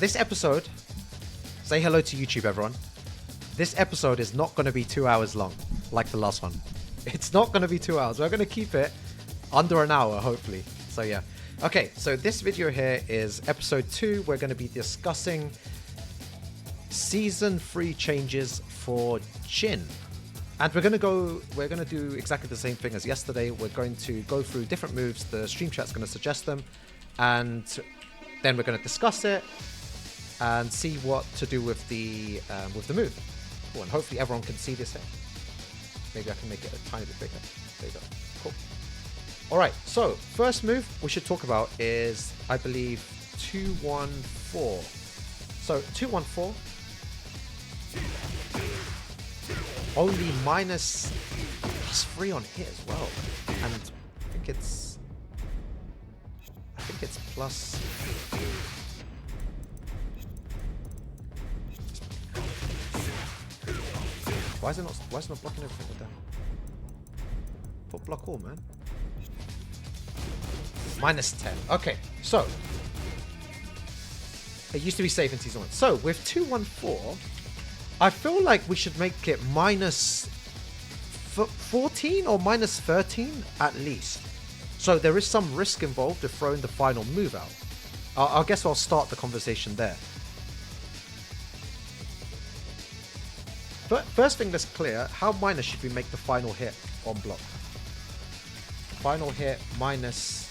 This episode, say hello to YouTube, everyone. This episode is not going to be 2 hours long, like the last one. It's not going to be 2 hours. We're going to keep it under an hour, hopefully. So yeah. Okay, so this video here is episode 2. We're going to be discussing season 3 changes for Jin. And we're going to do exactly the same thing as yesterday. We're going to go through different moves. The stream chat's going to suggest them. And then we're going to discuss it and see what to do with the move. Cool, and hopefully everyone can see this here. Maybe I can make it a tiny bit bigger. There you go. Cool. Alright, so first move we should talk about is, I believe, 214. So 214, only minus +3 on hit as well. And I think it's plus. Why is it not blocking everything with that? Put block all, man. -10. Okay, so it used to be safe in season 1. So with 214, I feel like we should make it -14 or -13 at least. So there is some risk involved of throwing the final move out. I guess I'll start the conversation there. But first thing that's clear, how minus should we make the final hit on block? Final hit minus...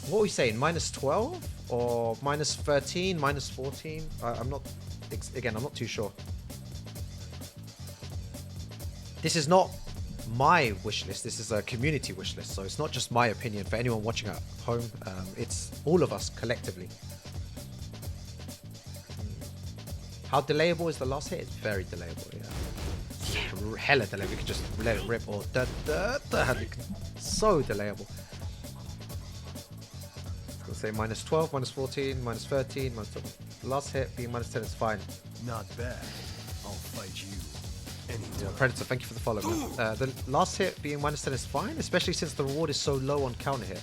What are we saying? -12 or -13, -14? I'm not... Again, I'm not too sure. This is not my wish list. This is a community wish list. So it's not just my opinion for anyone watching at home. It's all of us collectively. How delayable is the last hit? It's very delayable, yeah. Hella delayable. We could just let it rip or so delayable. Let's say -12, -14, -13, -12. Last hit being -10 is fine. Not bad. I'll fight you anytime. Yeah, Predator, thank you for the follow, man. The last hit being -10 is fine, especially since the reward is so low on counter hit.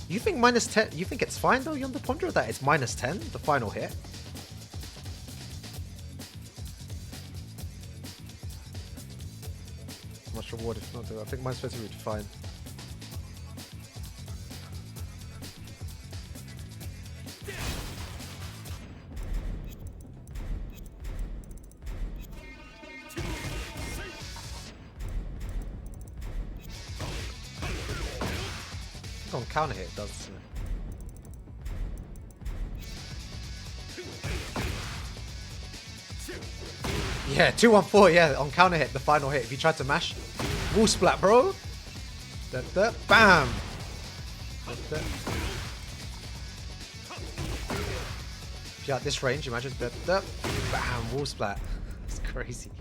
You think -10? You think it's fine though, Yonder Ponder, that it's -10, the final hit? Much reward if not. I think -30 would be fine. On counter hit it does, doesn't it? Yeah, 214, yeah, on counter hit, the final hit. If you tried to mash, wall splat, bro. Bam. If you're at this range, imagine bam, wall splat. That's crazy.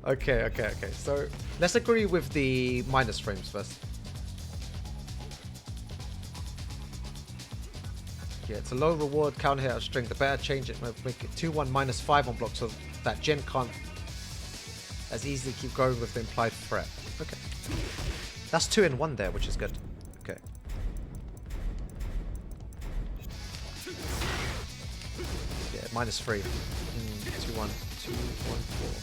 Okay. So let's agree with the minus frames first. Yeah, it's a low reward counter hit out string. The better change it, make it 2-1 -5 on block so that Jin can't as easily keep going with the implied threat. Okay. That's 2 in 1 there, which is good. Okay. Yeah, -3. 2-1. 2-1-4.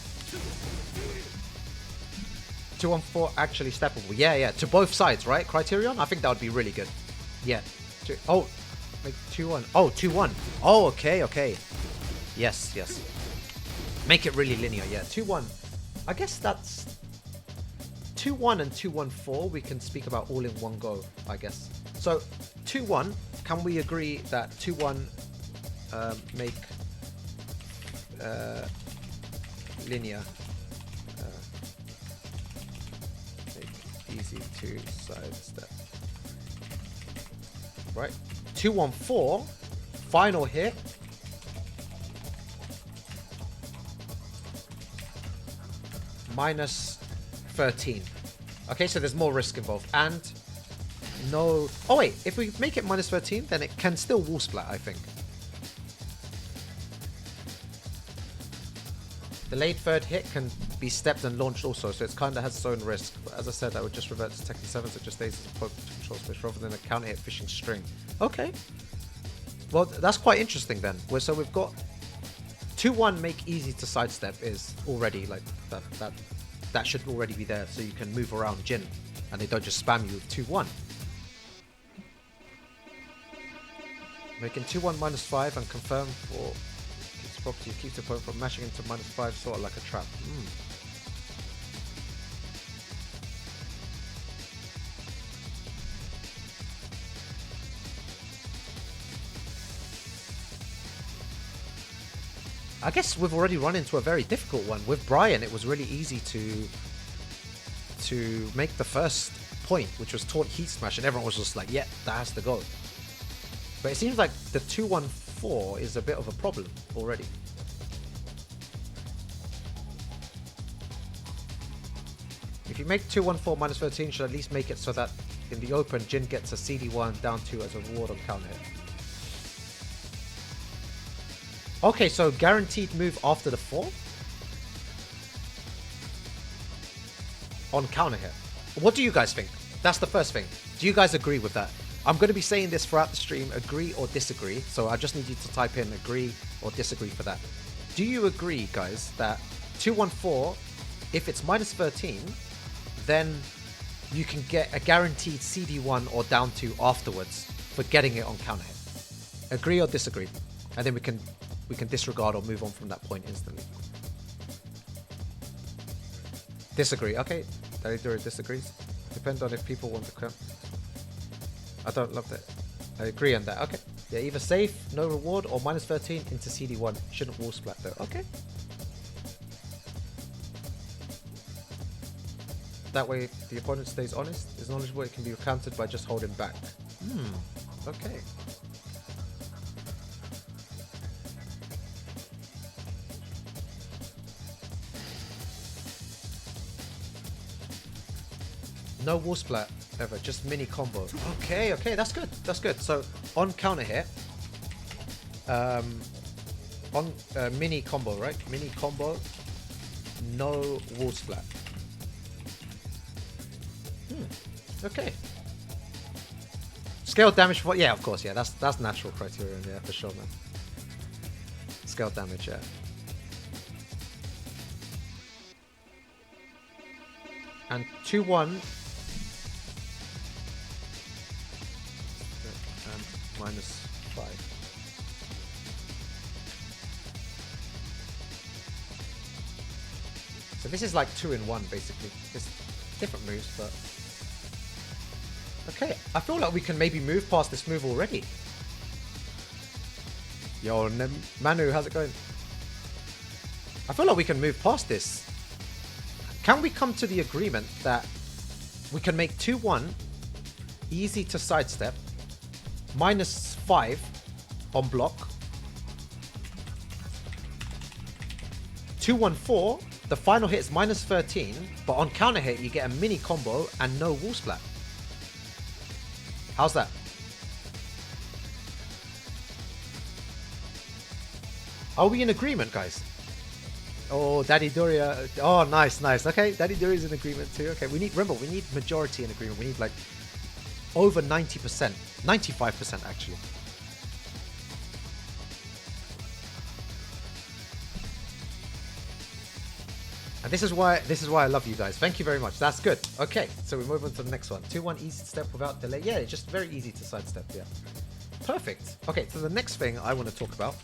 2-1-4 actually steppable. Yeah. To both sides, right? Criterion? I think that would be really good. Yeah. Oh. Like 2-1. Oh, 2-1. Oh, okay. Yes. Make it really linear. Yeah, 2-1. I guess that's 2-1 and 2-1-4. We can speak about all in one go, I guess. So 2-1. Can we agree that 2-1 make linear? Make easy to sidestep. Right. 2-1-4, final hit. -13. Okay, so there's more risk involved. And no... Oh wait, if we make it -13, then it can still wall splat, I think. The late third hit can be stepped and launched also, so it kind of has its own risk. But as I said, I would just revert to Tekken 7, so it just stays as a poke control space rather than a counter hit fishing string. Okay. Well, that's quite interesting then. So we've got 2-1 make easy to sidestep is already like that should already be there, so you can move around Jin and they don't just spam you with 2-1. Making 2-1 -5 and confirm for keeps property, keeps the opponent from mashing into -5, sort of like a trap. I guess we've already run into a very difficult one. With Brian, it was really easy to make the first point, which was taunt heat smash, and everyone was just like, yeah, that has to go. But it seems like the 2-1-4 is a bit of a problem already. If you make 2-1-4 -13, should at least make it so that in the open, Jin gets a CD1 down 2 as a reward on counter hit. Okay, so guaranteed move after the 4? On counter hit. What do you guys think? That's the first thing. Do you guys agree with that? I'm going to be saying this throughout the stream, agree or disagree. So I just need you to type in agree or disagree for that. Do you agree, guys, that 2-1-4, if it's -13, then you can get a guaranteed CD1 or down 2 afterwards for getting it on counter hit? Agree or disagree? And then we can disregard or move on from that point instantly. Disagree. Okay. Daridori disagrees. Depends on if people want to come. I don't love that. I agree on that. Okay. Yeah, either safe, no reward, or -13 into CD1. Shouldn't wall splat though. Okay. That way the opponent stays honest, is knowledgeable, it can be countered by just holding back. Okay. No wall splat ever, just mini combo. Okay, okay, that's good. That's good. So on counter hit, on mini combo, right? Mini combo, no wall splat. Okay. Scale damage for, yeah, of course, yeah. That's natural criterion, yeah, for sure, man. Scale damage, yeah. And 2-1. And -5. So this is like 2-in-1 basically. It's different moves, but okay. I feel like we can maybe move past this move already. Yo, Manu, how's it going? I feel like we can move past this. Can we come to the agreement that we can make 2-1 easy to sidestep, -5 on block, 2-1-4, the final hit is -13, but on counter hit you get a mini combo and no wall splat. How's that? Are we in agreement, guys? Oh, Daddy Doria. Oh, nice, nice. Okay, Daddy Doria's in agreement too. Okay, remember, we need majority in agreement. We need like over 90%, 95% actually. And this is why I love you guys. Thank you very much. That's good. Okay, so we move on to the next one. 2-1 easy step without delay. Yeah, it's just very easy to sidestep. Yeah, perfect. Okay, so the next thing I want to talk about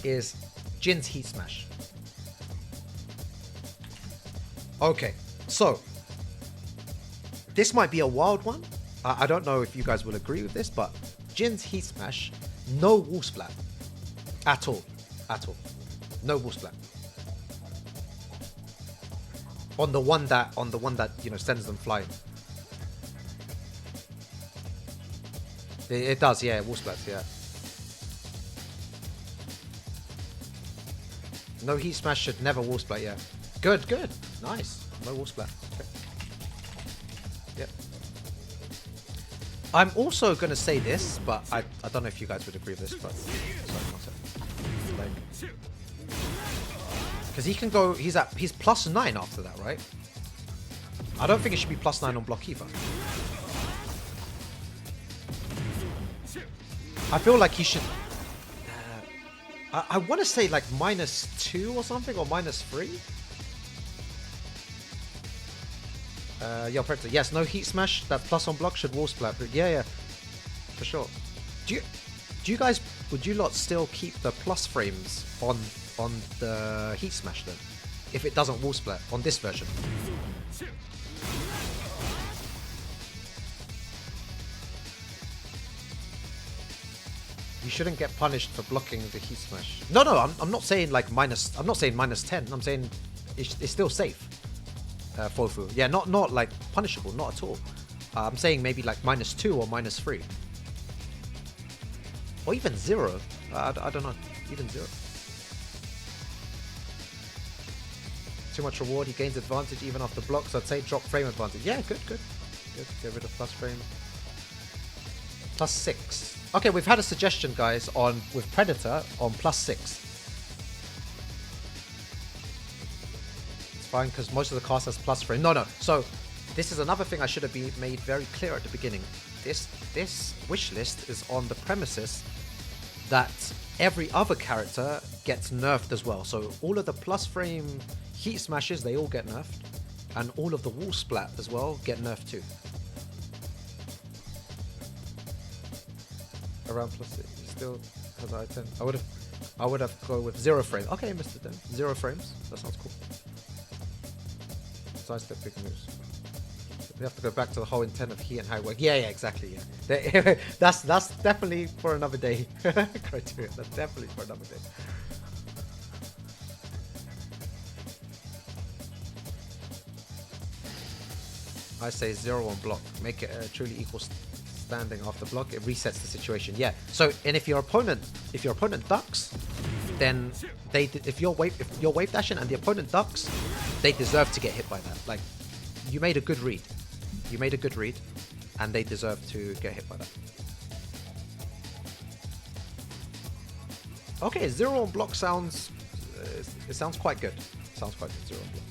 is Jin's Heat Smash. Okay, so this might be a wild one. I don't know if you guys will agree with this, but Jin's Heat Smash, no wall splat at all, no wall splat. On the one that you know sends them flying. It does, yeah, wall splats, yeah. No heat smash should never wall splat, yeah. Good, good, nice. No wall splat. Okay. Yep. I'm also gonna say this, but I don't know if you guys would agree with this, but sorry, because he can go, he's +9 after that, right? I don't think it should be +9 on block either. I feel like he should... I want to say like -2 or something, or -3. Yo, Predator. Yes, no heat smash. That plus on block should wall splat. But yeah, for sure. Do you guys, would you lot still keep the plus frames on the heat smash then, if it doesn't wall splat on this version? You shouldn't get punished for blocking the heat smash. No, I'm not saying like minus. I'm not saying -10. I'm saying it's still safe. Fofu. Yeah, not like punishable, not at all. I'm saying maybe like -2 or -3. Or even 0. I don't know. Even 0. Too much reward. He gains advantage even after blocks. I'd say drop frame advantage. Yeah, good. Get rid of plus frame. +6. Okay, we've had a suggestion, guys, with Predator on +6. It's fine because most of the cast has plus frame. No. So this is another thing I should have made very clear at the beginning. This wish list is on the premises that every other character gets nerfed as well. So all of the plus frame heat smashes, they all get nerfed, and all of the wall splat as well get nerfed too. Around +6, he still has I-10. I would have go with 0 frame. Okay, Mr. Den. 0 frames. That sounds cool. Sidestep big moves. We have to go back to the whole intent of heat and how it works. Yeah, exactly. Yeah, that's definitely for another day. Criteria. That's definitely for another day. I say 0 on block. Make it a truly equal standing after block. It resets the situation. Yeah. So, and if your opponent ducks, then if you're wave dashing and the opponent ducks, they deserve to get hit by that. Like, you made a good read. You made a good read, and they deserve to get hit by that. Okay, 0 on block sounds... it sounds quite good. Sounds quite good, 0 on block.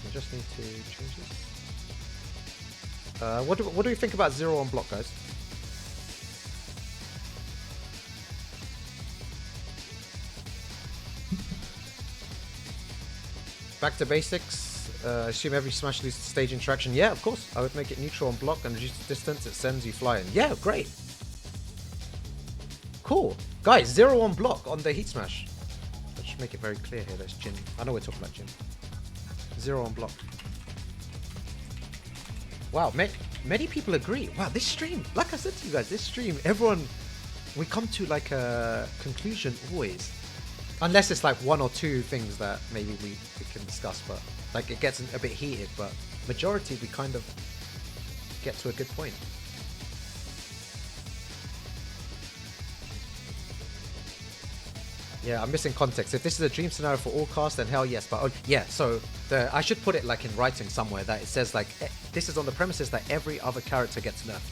I just need to change this. What do we think about 0 on block, guys? Back to basics. Assume every smash loses stage interaction. Yeah, of course. I would make it neutral on block and reduce the distance it sends you flying. Yeah, great. Cool. Guys, 0 on block on the heat smash. Let's just make it very clear here. That's Jin. I know we're talking about Jin. 0 on block. Wow, many people agree. Wow, this stream, like I said to you guys, this stream, everyone, we come to like a conclusion always. Unless it's like 1 or 2 things that maybe we can discuss, but like it gets a bit heated, but majority we kind of get to a good point. Yeah, I'm missing context. If this is a dream scenario for all cast, then hell yes. But yeah, so I should put it like in writing somewhere that it says like this is on the premises that every other character gets nerfed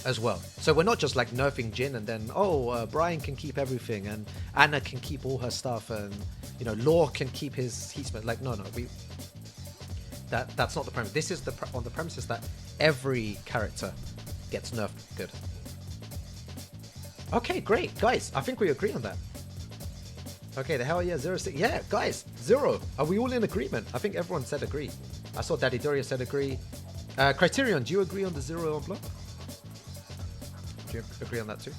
as well. So we're not just like nerfing Jin and then Brian can keep everything and Anna can keep all her stuff and Law can keep his heat smash. Like no, that's not the premise. This is on the premises that every character gets nerfed. Good. Okay, great, guys. I think we agree on that. Okay, the hell yeah, 0-6. Yeah, guys, 0. Are we all in agreement? I think everyone said agree. I saw Daddy Doria said agree. Criterion, do you agree on the 0 on block? Do you agree on that too?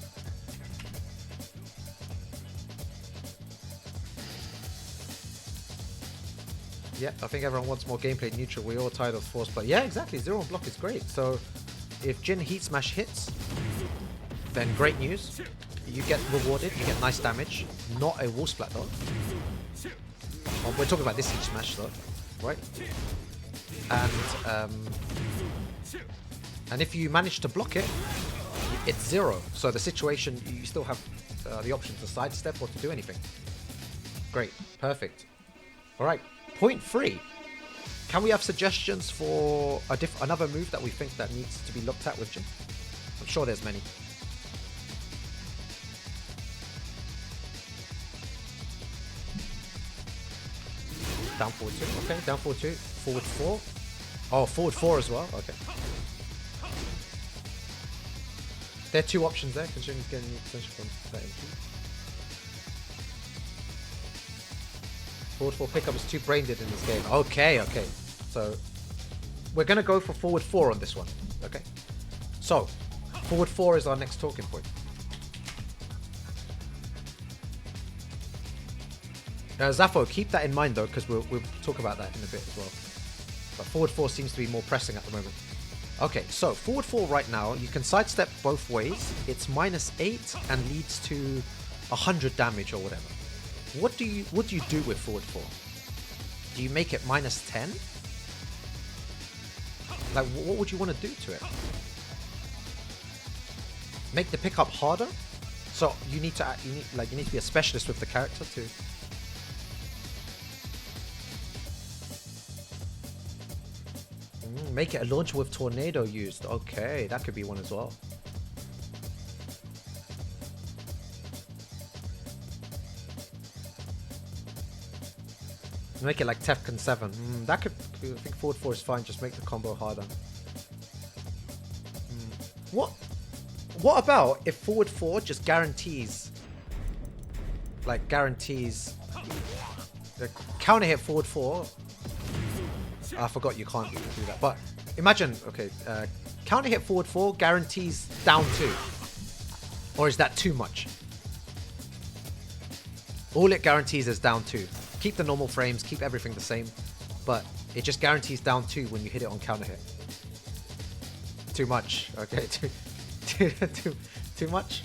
Yeah, I think everyone wants more gameplay neutral. We're all tired of force play. Yeah, exactly. 0 on block is great. So if Jin heat smash hits, then great news. You get rewarded, you get nice damage. Not a wall splat though. We're talking about this heat smash though, right? And if you manage to block it, it's 0. So the situation, you still have the option to sidestep or to do anything. Great, perfect. All right, point 3. Can we have suggestions for another move that we think that needs to be looked at with Jin? I'm sure there's many. Down forward 2. Okay, down forward 2. Forward 4. Oh, forward 4 as well. Okay. There are 2 options there, considering he's getting potential from that MP. Forward 4 pickup is too brain dead in this game. Okay, okay. So, we're going to go for forward 4 on this one. Okay. So, forward 4 is our next talking point. Zaffo, keep that in mind though, because we'll talk about that in a bit as well. But forward 4 seems to be more pressing at the moment. Okay, so forward 4 right now, you can sidestep both ways. It's -8 and leads to 100 damage or whatever. What do you do with forward 4? Do you make it -10? Like, what would you want to do to it? Make the pickup harder? So you need to be a specialist with the character to. Make it a launcher with tornado used. Okay, that could be one as well. Make it like Tekken 7. That could. I think forward 4 is fine. Just make the combo harder. What about if forward 4 just guarantees? Like guarantees. The counter hit forward 4. I forgot you can't do that. But imagine, okay, counter hit forward 4 guarantees down 2. Or is that too much? All it guarantees is down 2. Keep the normal frames, keep everything the same, but it just guarantees down 2 when you hit it on counter hit. Too much, okay? Too much?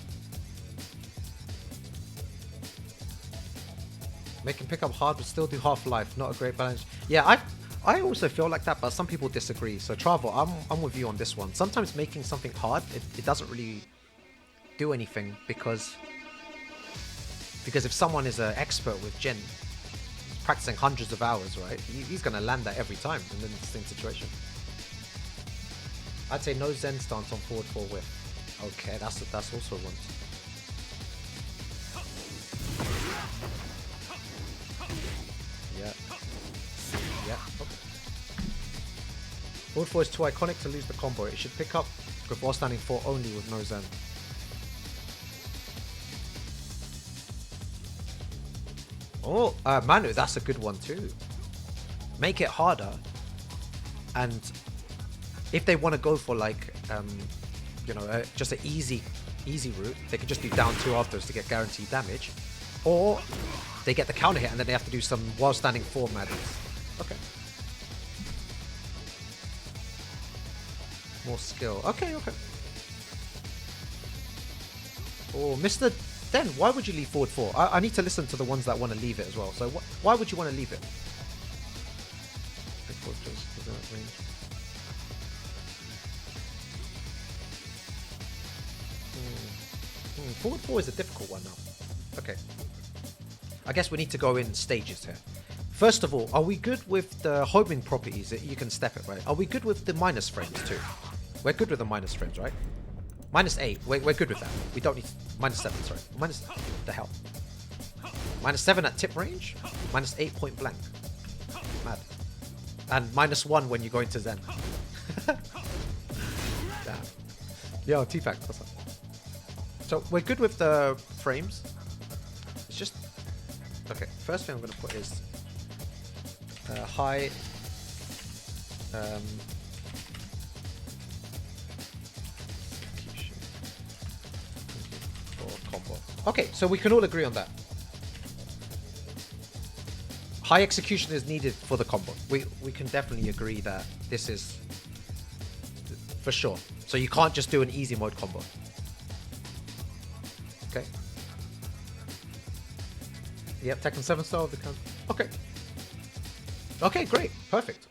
Make him pick up hard but still do half-life. Not a great balance. Yeah, I also feel like that, but some people disagree. So Travo, I'm with you on this one. Sometimes making something hard, it doesn't really do anything because if someone is an expert with Jin, practicing hundreds of hours, right? He's gonna land that every time in the same situation. I'd say no Zen stance on forward 4 whip. Okay, that's also one. Yeah. Yeah. Okay. Forward 4 is too iconic to lose the combo. It should pick up with while standing 4 only with no Zen. Oh, Manu, that's a good one too. Make it harder, and if they want to go for like, just an easy route, they can just do down 2 afterwards to get guaranteed damage, or they get the counter hit and then they have to do some while standing 4 madness. Okay. More skill. Okay, okay. Oh, Mr. Den, why would you leave forward 4? I need to listen to the ones that want to leave it as well. So why would you want to leave it? Forward 4 is a difficult one now. Okay. I guess we need to go in stages here. First of all, are we good with the homing properties that you can step it, right? Are we good with the minus frames too? We're good with the minus frames, right? -8, we're good with that. We don't need... -7, sorry. The hell? -7 at tip range? -8 point blank. Mad. And -1 when you go into Zen. Damn. Yo, T-Pack, what's up? So, we're good with the frames. It's just... Okay, first thing I'm going to put is... high... combo. Okay, so we can all agree on that. High execution is needed for the combo. We can definitely agree that this is for sure. So you can't just do an easy mode combo. Okay. Yep, Tekken 7 style of the count. Okay. Okay, great. Perfect.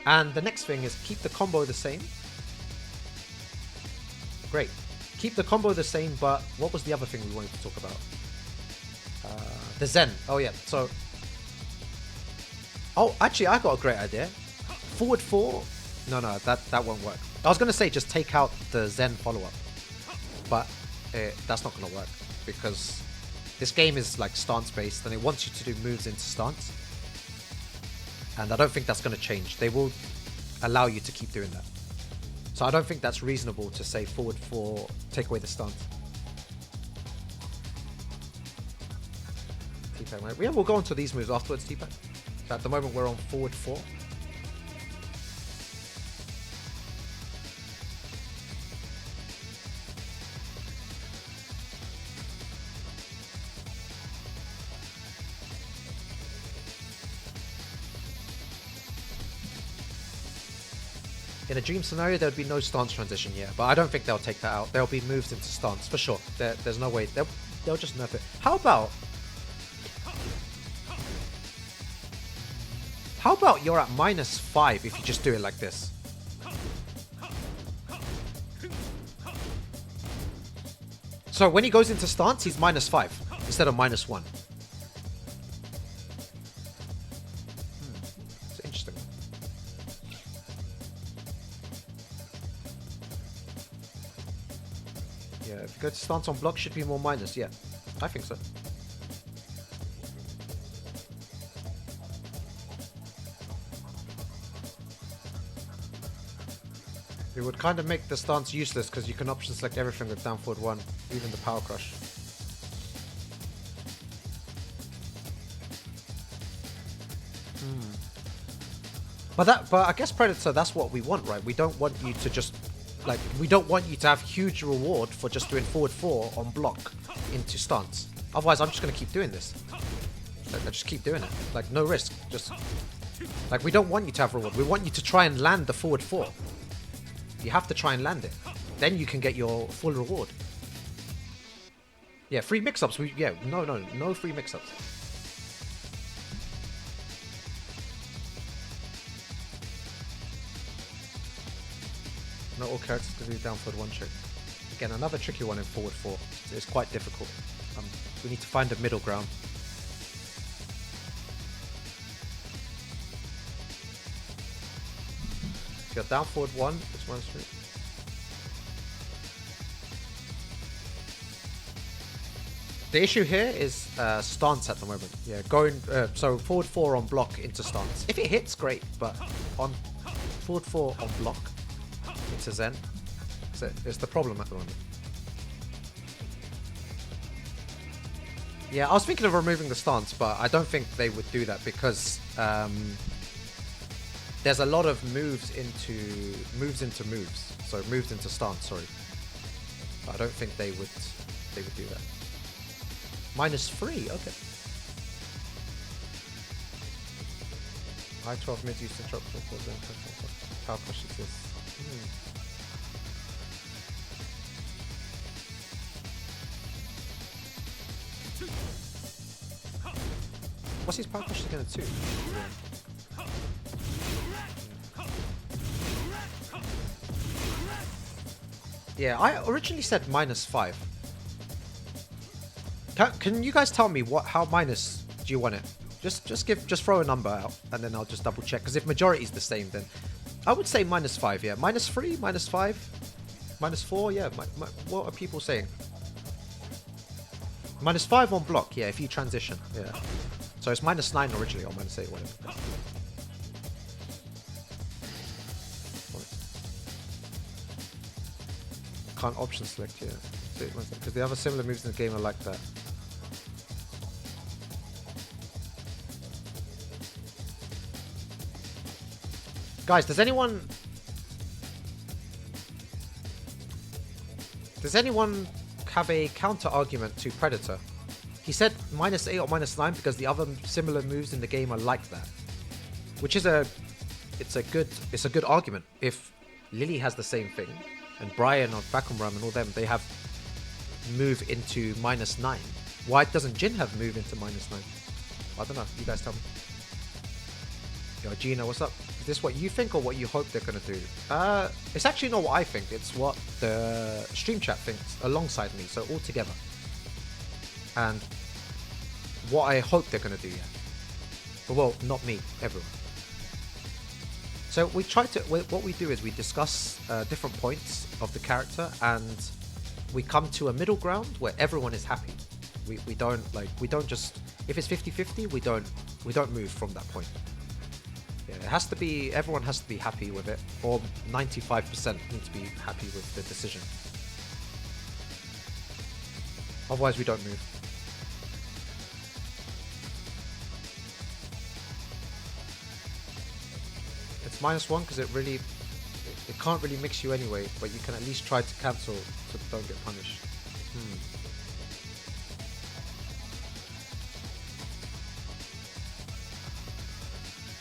And the next thing is keep the combo the same. Great. Keep the combo the same, but what was the other thing we wanted to talk about? The Zen. Oh, yeah. So... Oh, actually, I got a great idea. Forward 4... No, that won't work. I was going to say just take out the Zen follow-up. But that's not going to work. Because This game is like stance based, and it wants you to do moves into stance. And I don't think that's going to change. They will allow you to keep doing that. So I don't think that's reasonable to say forward 4, take away the stance. T-Pack, right? Yeah, we'll go on to these moves afterwards, T-Pack. So at the moment we're on forward 4. In a dream scenario, there would be no stance transition, yeah, but I don't think they'll take that out. There'll be moves into stance for sure. There's no way they'll just nerf it. How about you're at -5 if you just do it like this? So when he goes into stance, he's -5 instead of -1. It's interesting. Yeah, if you go to stance on block, should be more minus. Yeah, I think so. It would kind of make the stance useless because you can option select everything with down forward 1, even the power crush. But I guess Predator, that's what we want, right? We don't want you to just, like, we don't want you to have huge reward for just doing forward 4 on block into stance. Otherwise, I'm just going to keep doing this. Like, I just keep doing it. Like, no risk. Just, like, we don't want you to have reward. We want you to try and land the forward 4. You have to try and land it. Then you can get your full reward. Yeah, free mix-ups. No free mix-ups. Not all characters can do down forward 1 trick. Again, another tricky one in forward 4. It's quite difficult. We need to find a middle ground. If you're down forward 1, it's 1 through. The issue here is stance at the moment. Yeah, going so forward 4 on block into stance. If it hits, great, but on forward 4 on block into Zen, it's the problem at the moment. Yeah, I was thinking of removing the stance, but I don't think they would do that because there's a lot of moves into moves. So moves into stance, sorry. But I don't think they would do that. -3, okay. I-12 mid used to drop power crush exists. What's his power crush again at 2? Yeah, I originally said -5. Can you guys tell me how minus do you want it? Just throw a number out and then I'll just double check. Because if majority is the same, then I would say -5. Yeah, -3, -5, -4. Yeah, what are people saying? -5 on block. Yeah, if you transition. Yeah. So it's -9 originally or -8, whatever. Can't option select here. Because the other similar moves in the game are like that. Guys, does anyone have a counter argument to Predator? He said -8 or -9 because the other similar moves in the game are like that, which is it's a good argument. If Lily has the same thing, and Brian or Bakumram and all them, they have move into -9. Why doesn't Jin have move into -9? I don't know. You guys tell me. Yo, Gina, what's up? Is this what you think or what you hope they're gonna do? It's actually not what I think. It's what the stream chat thinks alongside me, so all together. And what I hope they're gonna do, yeah. But well, not me, everyone. So what we do is we discuss different points of the character and we come to a middle ground where everyone is happy. We don't just, if it's 50-50, we don't move from that point. Yeah, it has to be, everyone has to be happy with it, or 95% need to be happy with the decision. Otherwise we don't move. It's -1 because it can't really mix you anyway, but you can at least try to cancel so don't get punished.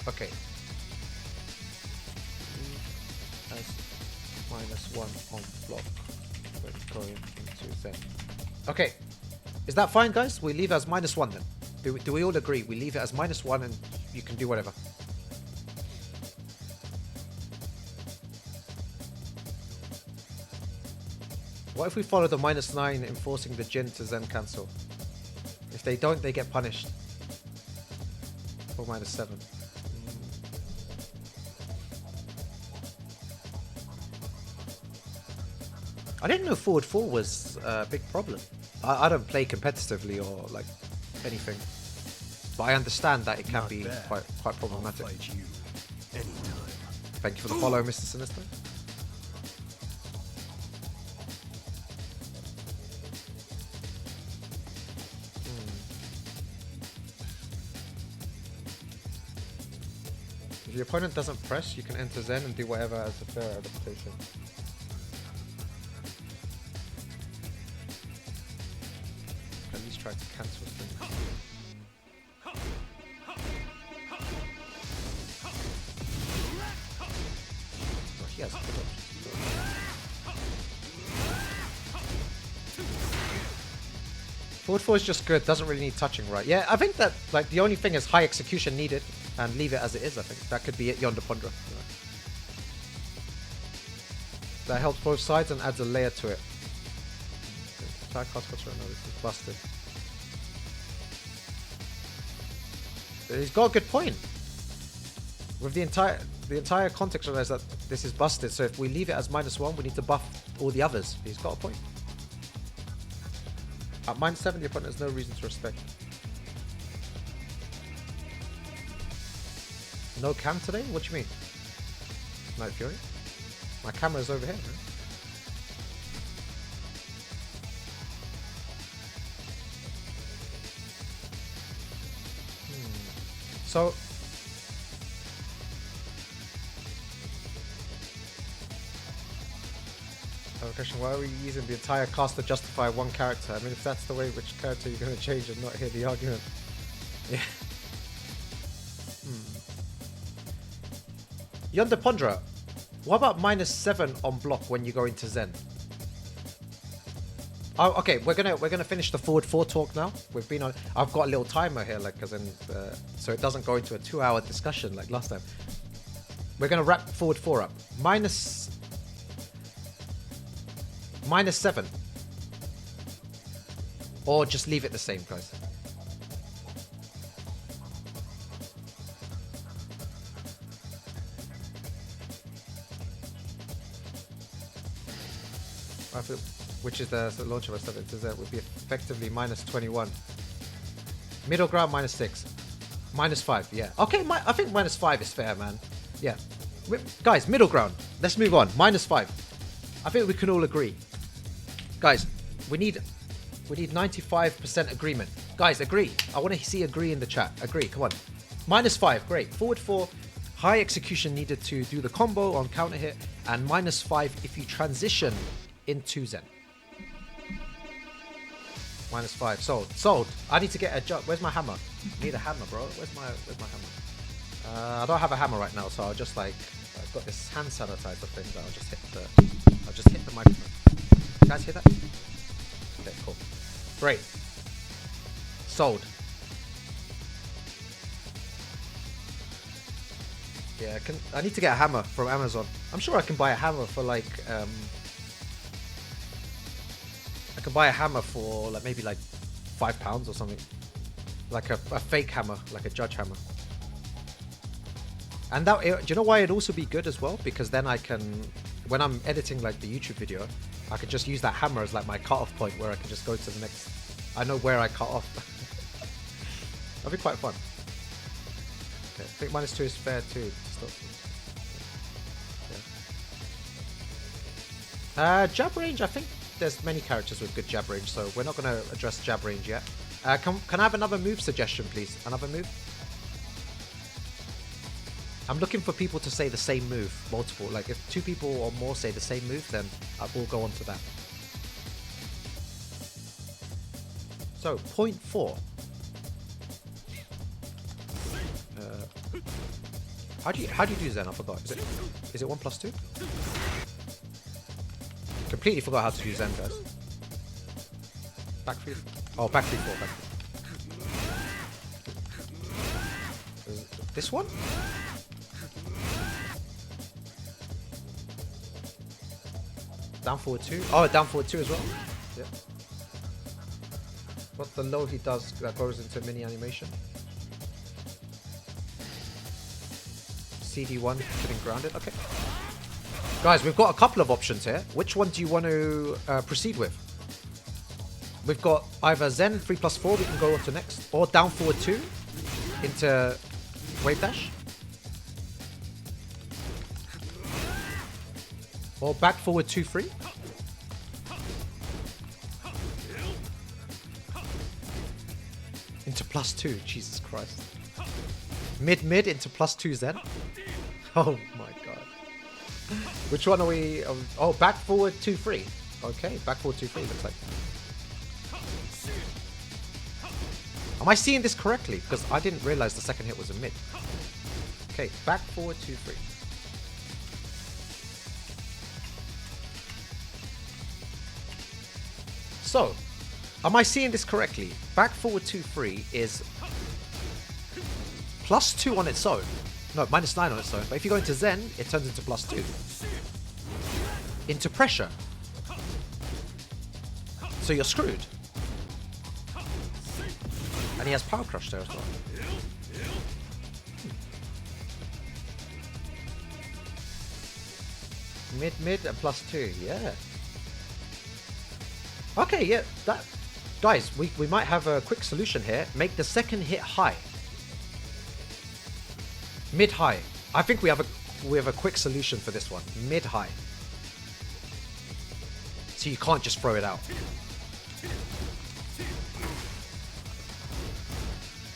Okay. As -1 on block when going into Zen. Okay. Is that fine, guys? We leave it as -1 then. Do we all agree? We leave it as -1 and you can do whatever. What if we follow the -9 enforcing the Jin to Zen cancel? If they don't, they get punished. Or -7. I didn't know forward 4 was a big problem. I don't play competitively or like anything, but I understand that it can be quite problematic. I'll fight you anytime. Thank you for the follow, Mr. Sinister. If your opponent doesn't press, you can enter Zen and do whatever as a fair adaptation. At least try to cancel things. Oh, he has good options. Forward 4 is just good, doesn't really need touching, right? Yeah, I think that like the only thing is high execution needed, and leave it as it is. I think that could be it. Yonder Pondra. You know. That helps both sides and adds a layer to it. Attack cost right now. This is busted. He's got a good point. With the entire context of this, that this is busted. So if we leave it as -1, we need to buff all the others. He's got a point. At -7, the opponent has no reason to respect. No cam today? What do you mean? Night Fury? My camera's over here, man. So... I have a question, why are we using the entire cast to justify one character? I mean, if that's the way which character you're going to change and not hear the argument. Yeah. Yonder Pondra, what about -7 on block when you go into Zen? Oh, okay. We're gonna finish the forward 4 talk now. We've been on. I've got a little timer here, like as in, so it doesn't go into a 2-hour discussion like last time. We're gonna wrap forward 4 up. -7, or just leave it the same, guys. Which is the launch of a 7 to Z would be effectively -21. Middle ground -6. -5, yeah. Okay, I think -5 is fair, man. Yeah. Guys, middle ground. Let's move on. -5. I think we can all agree. Guys, we need 95% agreement. Guys, agree. I want to see agree in the chat. Agree, come on. -5, great. Forward 4, high execution needed to do the combo on counter hit, and -5 if you transition into Zen. -5, sold. I need to get a jump. Where's my hammer? I need a hammer, bro. Where's my hammer? I don't have a hammer right now, so I'll just like, I've got this hand sanitizer thing that I'll just hit the microphone. You guys hear that? Okay, cool. Great. Sold. Yeah, I need to get a hammer from Amazon. I'm sure I can buy a hammer for like, I can buy a hammer for like maybe like £5 or something. Like a fake hammer, like a judge hammer. And that, do you know why it'd also be good as well? Because then I can, when I'm editing like the YouTube video, I could just use that hammer as like my cutoff point where I can just go to the next I know where I cut off. That'd be quite fun. Okay, I think -2 is fair too. Stop. Yeah. Jab range, I think there's many characters with good jab range, so we're not going to address jab range yet. Can I have another move suggestion, please? Another move? I'm looking for people to say the same move, multiple. Like, if 2 people or more say the same move, then I will go on to that. So, point 4. How do you do Zen? I forgot. Is it 1 + 2? Completely forgot how to do Zen, guys. Back 3. Oh, back 3 4. Back 3. This one? Down forward 2. Oh, down forward 2 as well. Yeah. What's the low he does that goes into mini animation? CD1 getting grounded. Okay. Guys, we've got a couple of options here. Which one do you want to proceed with? We've got either Zen 3 + 4 we can go on to next, or down forward 2 into wave dash, or back forward 2 3. Into +2. Jesus Christ. Mid into +2 Zen. Oh my god. Which one are we? Oh, back forward 2 3. Okay, back forward 2 3 looks like. Am I seeing this correctly? Because I didn't realize the second hit was a mid. Okay, back forward 2 3. So, am I seeing this correctly? Back forward 2 3 is +2 on its own. No, -9 on its own. But if you go into Zen, it turns into +2. Into pressure. So you're screwed. And he has Power Crush there as well. Mid and +2, yeah. Okay, yeah, that... Guys, we might have a quick solution here. Make the second hit high. Mid-high. I think we have a quick solution for this one. Mid-high. So you can't just throw it out.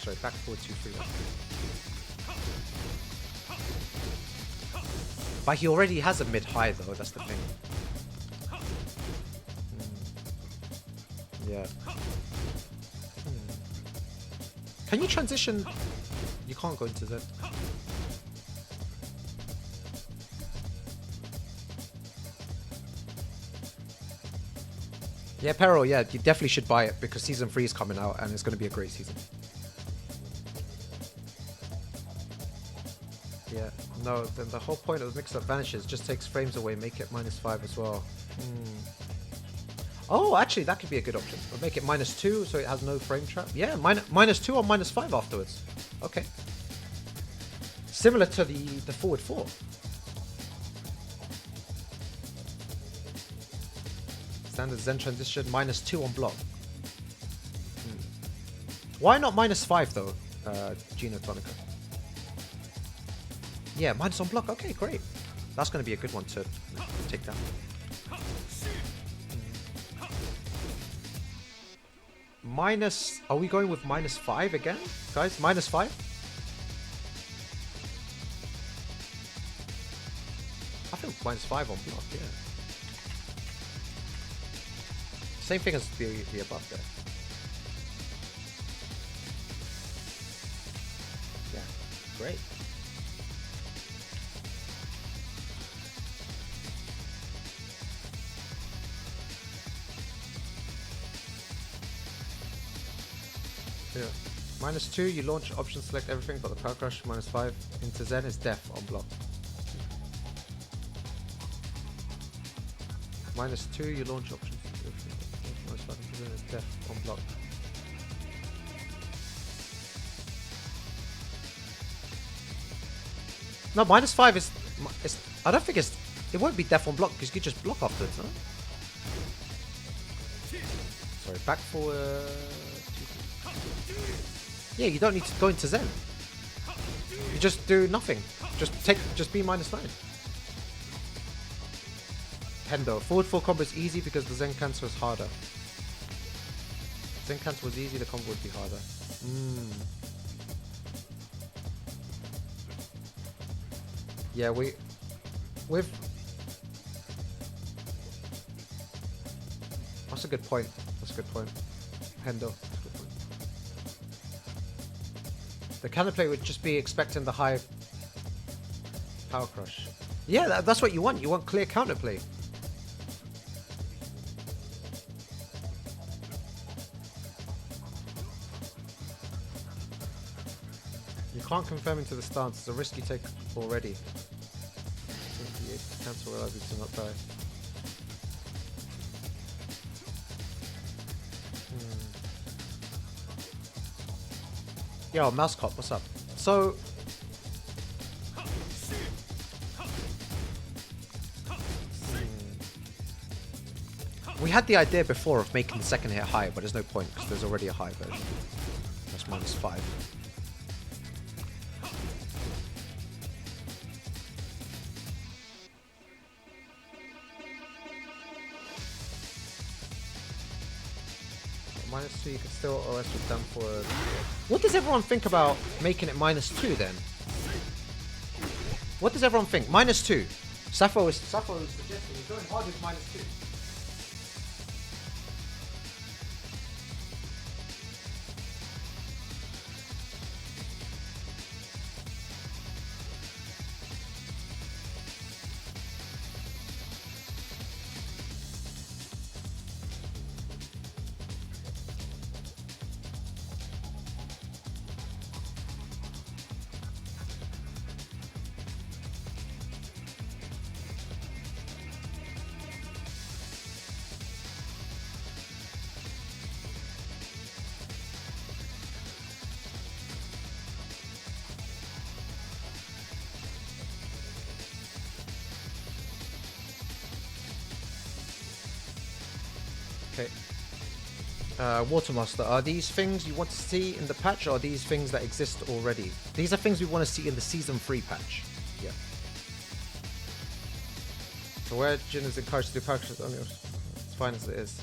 Sorry, back forward 2 3 1. But he already has a mid-high though, that's the thing. Yeah. Can you transition? You can't go into that. Yeah, Peril, yeah, you definitely should buy it because Season 3 is coming out and it's going to be a great season. Yeah, no, then the whole point of the mix-up vanishes. Just takes frames away, make it -5 as well. Oh, actually, that could be a good option. We'll make it -2 so it has no frame trap. Yeah, -2 or -5 afterwards. Okay. Similar to the forward 4. Standard Zen transition, -2 on block. Why not -5 though, Gino Tonica? Yeah, minus on block. Okay, great. That's going to be a good one to take down. Minus... Are we going with -5 again? Guys, -5? I think -5 on block, yeah. Same thing as the above there. Yeah, great. Yeah. -2, you launch option, select everything but the Power Crush. -5 into Zen is death on block. -2, you launch options. -5 into Zen is death on block. No, -5 is. I don't think it's. It won't be death on block because you can just block afterwards, no? Sorry, back forward. Yeah, you don't need to go into Zen. You just do nothing. Just be -9. Hendo, forward 4 combo is easy because the Zen cancel is harder. Zen cancel was easy, the combo would be harder. Yeah, with that's a good point. That's a good point. Hendo. That's a good point. The counterplay would just be expecting the high power crush. Yeah, that's what you want. You want clear counterplay. You can't confirm into the stance. It's a risk you take already. Cancel reliably to not die. Yo, Mouse Cop, what's up? So we had the idea before of making the second hit higher, but there's no point because there's already a high version. That's -5. -2, you can still OS with them forward. What does everyone think about making it -2 then? What does everyone think? -2. Sappho is suggesting he's going hard with -2. Okay. Watermaster, are these things you want to see in the patch, or are these things that exist already? These are things we want to see in the Season 3 patch. Yeah. So where Jin is encouraged to do patches only, it's fine as it is.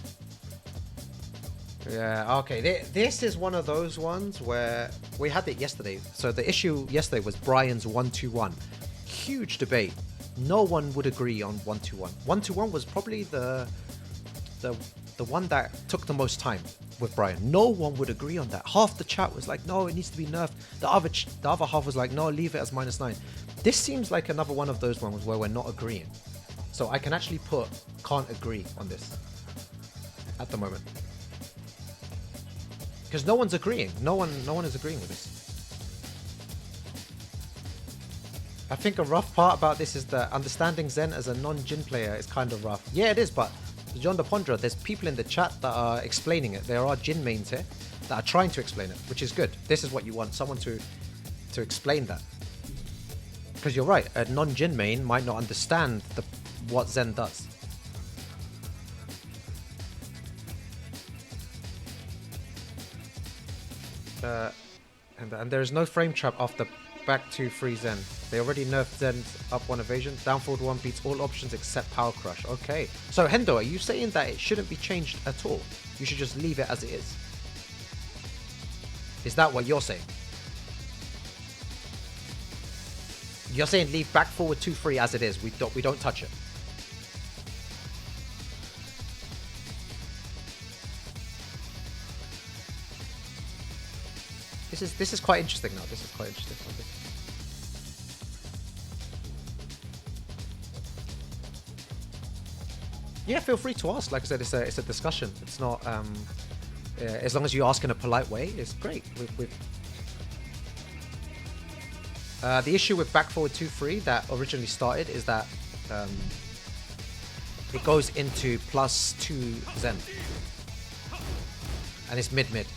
Yeah, okay. This is one of those ones where we had it yesterday. So the issue yesterday was Brian's 1-2-1. Huge debate. No one would agree on 1-2-1. 1-2-1 was probably the one that took the most time with Brian. No one would agree on that. Half the chat was like, no, it needs to be nerfed. The other half was like, no, leave it as -9. This seems like another one of those ones where we're not agreeing. So I can actually put can't agree on this at the moment. Because no one's agreeing. No one is agreeing with this. I think a rough part about this is that understanding Zen as a non-Jin player is kind of rough. Yeah, it is, but John the Ponderer, there's people in the chat that are explaining it. There are Jin mains here that are trying to explain it, which is good. This is what you want, someone to explain that. Because you're right, a non-Jin main might not understand what Zen does. And there is no frame trap after back to free Zen. They already nerfed Zen's up 1 evasion. Down forward 1 beats all options except power crush. Okay. So Hendo, are you saying that it shouldn't be changed at all? You should just leave it as it is? Is that what you're saying? You're saying leave back forward 2 free as it is. We don't touch it. This is quite interesting now. This is quite interesting. Okay. Yeah, feel free to ask. Like I said, it's a discussion. It's not as long as you ask in a polite way, it's great. The issue with back forward 2 free that originally started is that it goes into +2 Zen, and it's mid.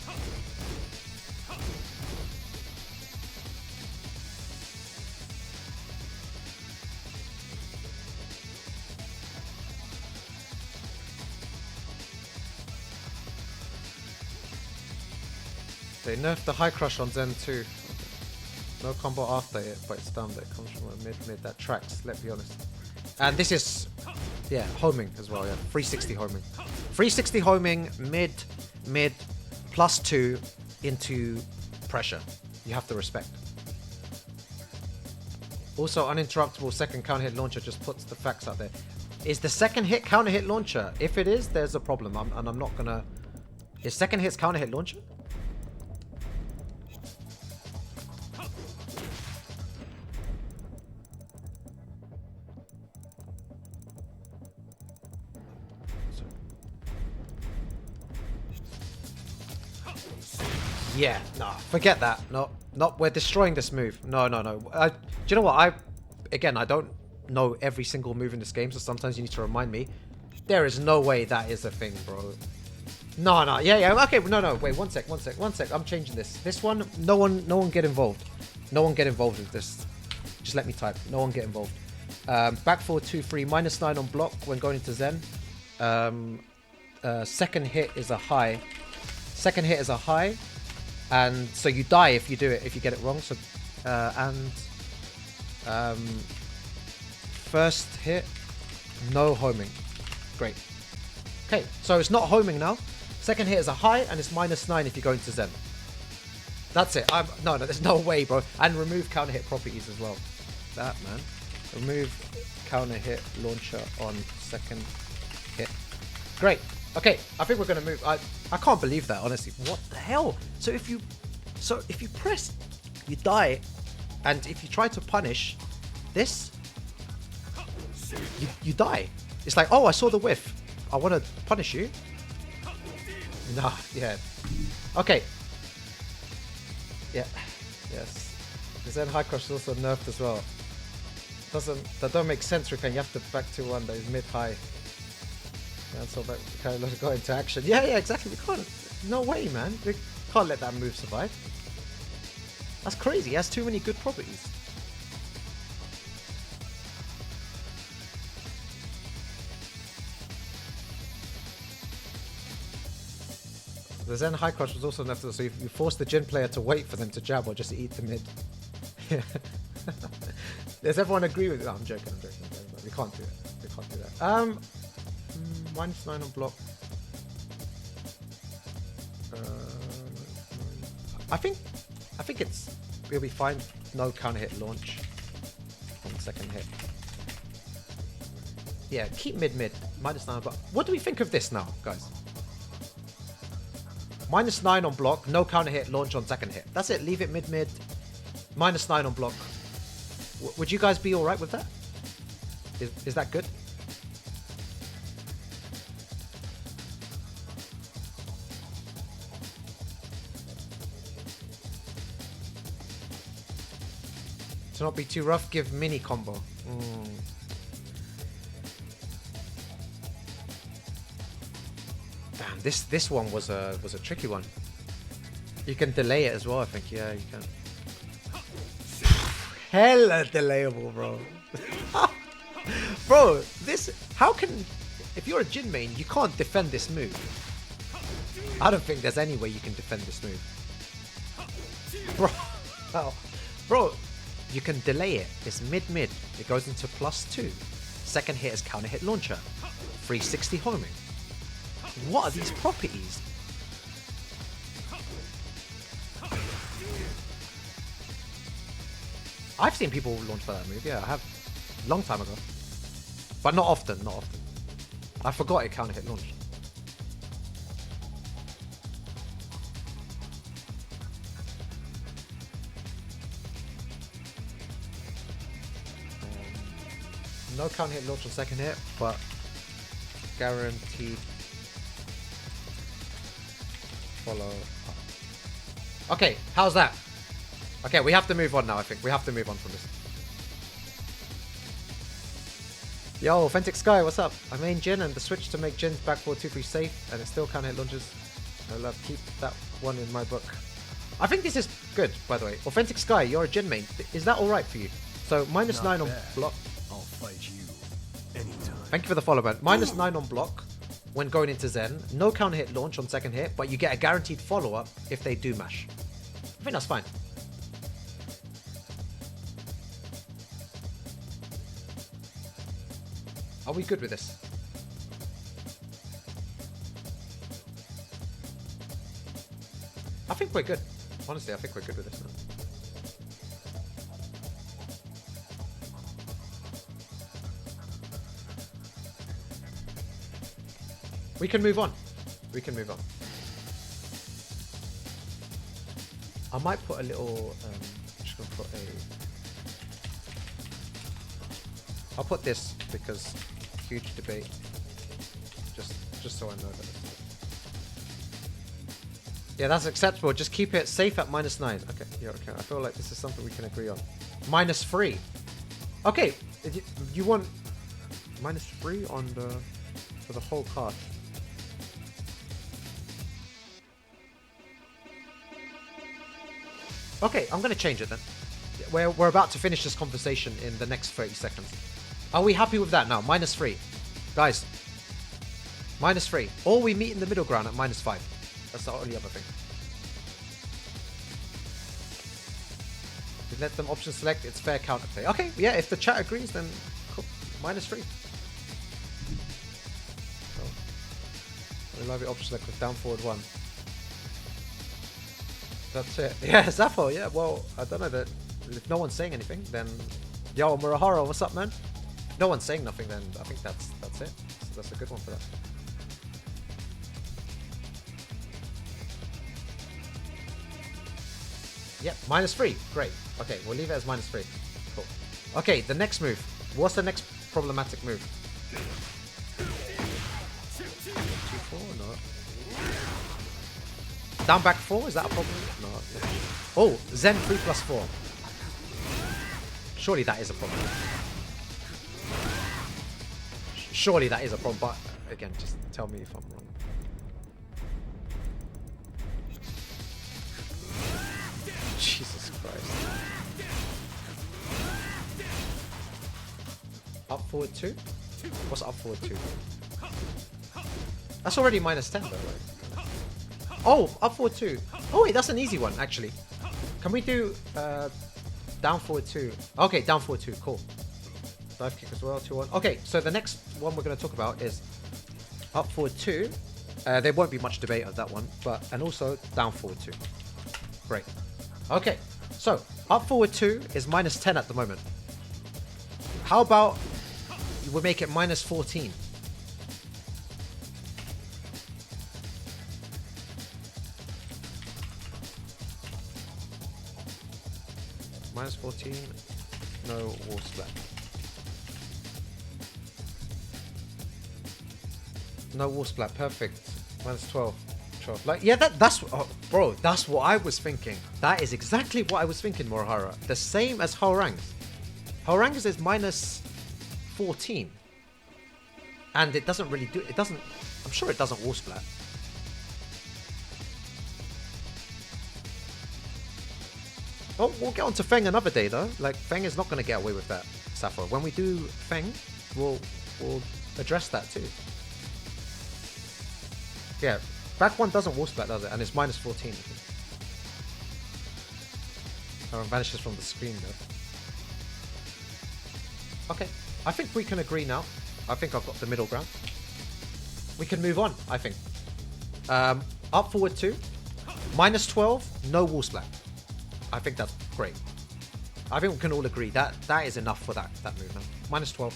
They nerfed the high crush on Zen too. No combo after it, but it's dumb that it comes from a mid. That tracks, let's be honest. And this is, yeah, homing as well, yeah. 360 homing. 360 homing, mid, +2 into pressure. You have to respect. Also, uninterruptible second counter hit launcher just puts the facts out there. Is the second hit counter hit launcher? If it is, there's a problem. And I'm not gonna... Is second hit's counter hit launcher? Yeah, no, forget that. No, we're destroying this move. No. Do you know what? I don't know every single move in this game, so sometimes you need to remind me. There is no way that is a thing, bro. No, yeah, okay, no, wait, one sec. I'm changing this. This one, no one get involved. No one get involved with this. Just let me type. No one get involved. Back forward 2-3, -9 on block when going into Zen. Second hit is a high. And so you die if you do it, if you get it wrong. So, first hit, no homing. Great. Okay, so it's not homing now. Second hit is a high, and it's -9 if you go into Zen. That's it. No, there's no way, bro. And remove counter hit properties as well. That, man. Remove counter hit launcher on second hit. Great. Okay, I think we're gonna move. I can't believe that, honestly. What the hell? So if you press, you die, and if you try to punish this, you die. It's like, oh, I saw the whiff. I want to punish you. Nah, yeah. Okay. Yeah. Yes. The Zen high crush is also nerfed as well. That don't make sense, Rick. You have to back to one that is mid high. And so back to kind of go into action. Yeah, exactly. We can't. No way, man. We can't let that move survive. That's crazy. It has too many good properties. The Zen high crush was also nerfed, so you force the Jin player to wait for them to jab or just eat the mid. Does everyone agree with it? No, I'm joking. We can't do that. -9 on block. I think it'll be fine. No counter hit launch on the second hit. Yeah, keep mid. -9 on block. What do we think of this now, guys? -9 on block, no counter hit launch on second hit. That's it. Leave it mid. -9 on block. Would you guys be all right with that? Is that good? To not be too rough, give mini combo. Damn, this one was a tricky one. You can delay it as well, I think. Yeah, you can. Hella delayable, bro. Bro, how can, if you're a Jin main, you can't defend this move. I don't think there's any way you can defend this move. Bro, you can delay it. It's mid. It goes into +2. Second hit is counter hit launcher. 360 homing. What are these properties? I've seen people launch for that move. Yeah, I have. Long time ago. But not often. I forgot it counter hit launch. No counter hit launch on second hit, but guaranteed follow up. Okay, how's that? Okay, we have to move on now, I think. We have to move on from this. Yo, Authentic Sky, what's up? I main Jin and the switch to make Jin's back 4-2-3 safe, and it still can't hit launches. I love, keep that one in my book. I think this is good, by the way. Authentic Sky, you're a Jin main. Is that alright for you? So, -9 on block. I'll fight you anytime. Thank you for the follow, man. -9 on block. when going into Zen. No counter hit launch on second hit, but you get a guaranteed follow-up if they do mash. I think that's fine. Are we good with this? I think we're good. Honestly, I think we're good with this now. We can move on. We can move on. I might put a little. I'm just gonna put a. I'll put this because huge debate. Just so I know that. Yeah, that's acceptable. Just keep it safe at -9. Okay, yeah, okay. I feel like this is something we can agree on. -3. Okay, you want -3 on the for the whole card. Okay, I'm gonna change it then. We're about to finish this conversation in the next 30 seconds. Are we happy with that now? -3, guys. -3, or we meet in the middle ground at -5. That's the only other thing. We let them option select, it's fair counterplay. Okay, yeah, if the chat agrees, then cool. -3. Oh. We love your option select with down forward 1. That's it. Yeah, Zaffo, yeah, well, I don't know that if no one's saying anything, then yo, Murahara, what's up, man? If no one's saying nothing, then I think that's it. So that's a good one for that. Yep, -3. Great. Okay, we'll leave it as -3. Cool. Okay, the next move. What's the next problematic move? 2-4? No. Down back 4? Is that a problem? No. Oh, Zen 3+4. Surely that is a problem. Surely that is a problem, but again, just tell me if I'm wrong. Jesus Christ. Up forward 2? What's up forward 2? That's already -10 though, right? Oh, up forward 2. Oh wait, that's an easy one actually. Can we do down forward 2? Okay, down forward 2, cool. Dive kick as well, 2-1. Okay, so the next one we're going to talk about is up forward 2. There won't be much debate on that one, and also down forward 2. Great. Okay, so up forward 2 is -10 at the moment. How about we make it -14? -14, no wall splat. No wall splat, perfect. -12. Like, yeah, that's oh, bro, that's what I was thinking. That is exactly what I was thinking, Morihara. The same as Haorangs. Haorangs is -14. And it doesn't really do, it doesn't, I'm sure it doesn't wall splat. Oh, we'll get on to Feng another day though. Like, Feng is not going to get away with that, Sappho. When we do Feng, we'll address that too. Yeah, back 1 doesn't wall splat, does it? And it's -14. Oh, it vanishes from the screen though. Okay, I think we can agree now. I think I've got the middle ground. We can move on, I think. Up forward 2, -12, no wall splat. I think that's great. I think we can all agree that that is enough for that move now. -12.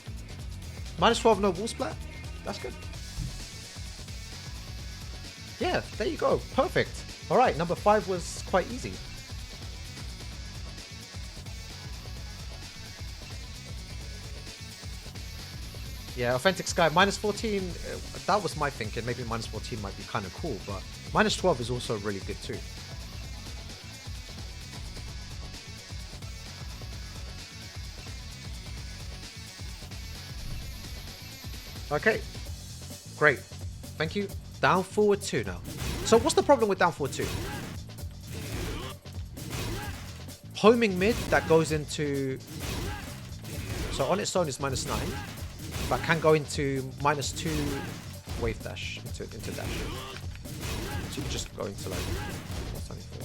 -12, no wall splat. That's good. Yeah, there you go. Perfect. All right, number 5 was quite easy. Yeah, Authentic Sky, -14, that was my thinking. Maybe -14 might be kind of cool, but -12 is also really good too. Okay, great. Thank you. Down forward 2 now. So what's the problem with down forward 2? Homing mid that goes into... So on its own is -9, but can go into -2, wave dash into dash. So you just go into like something for.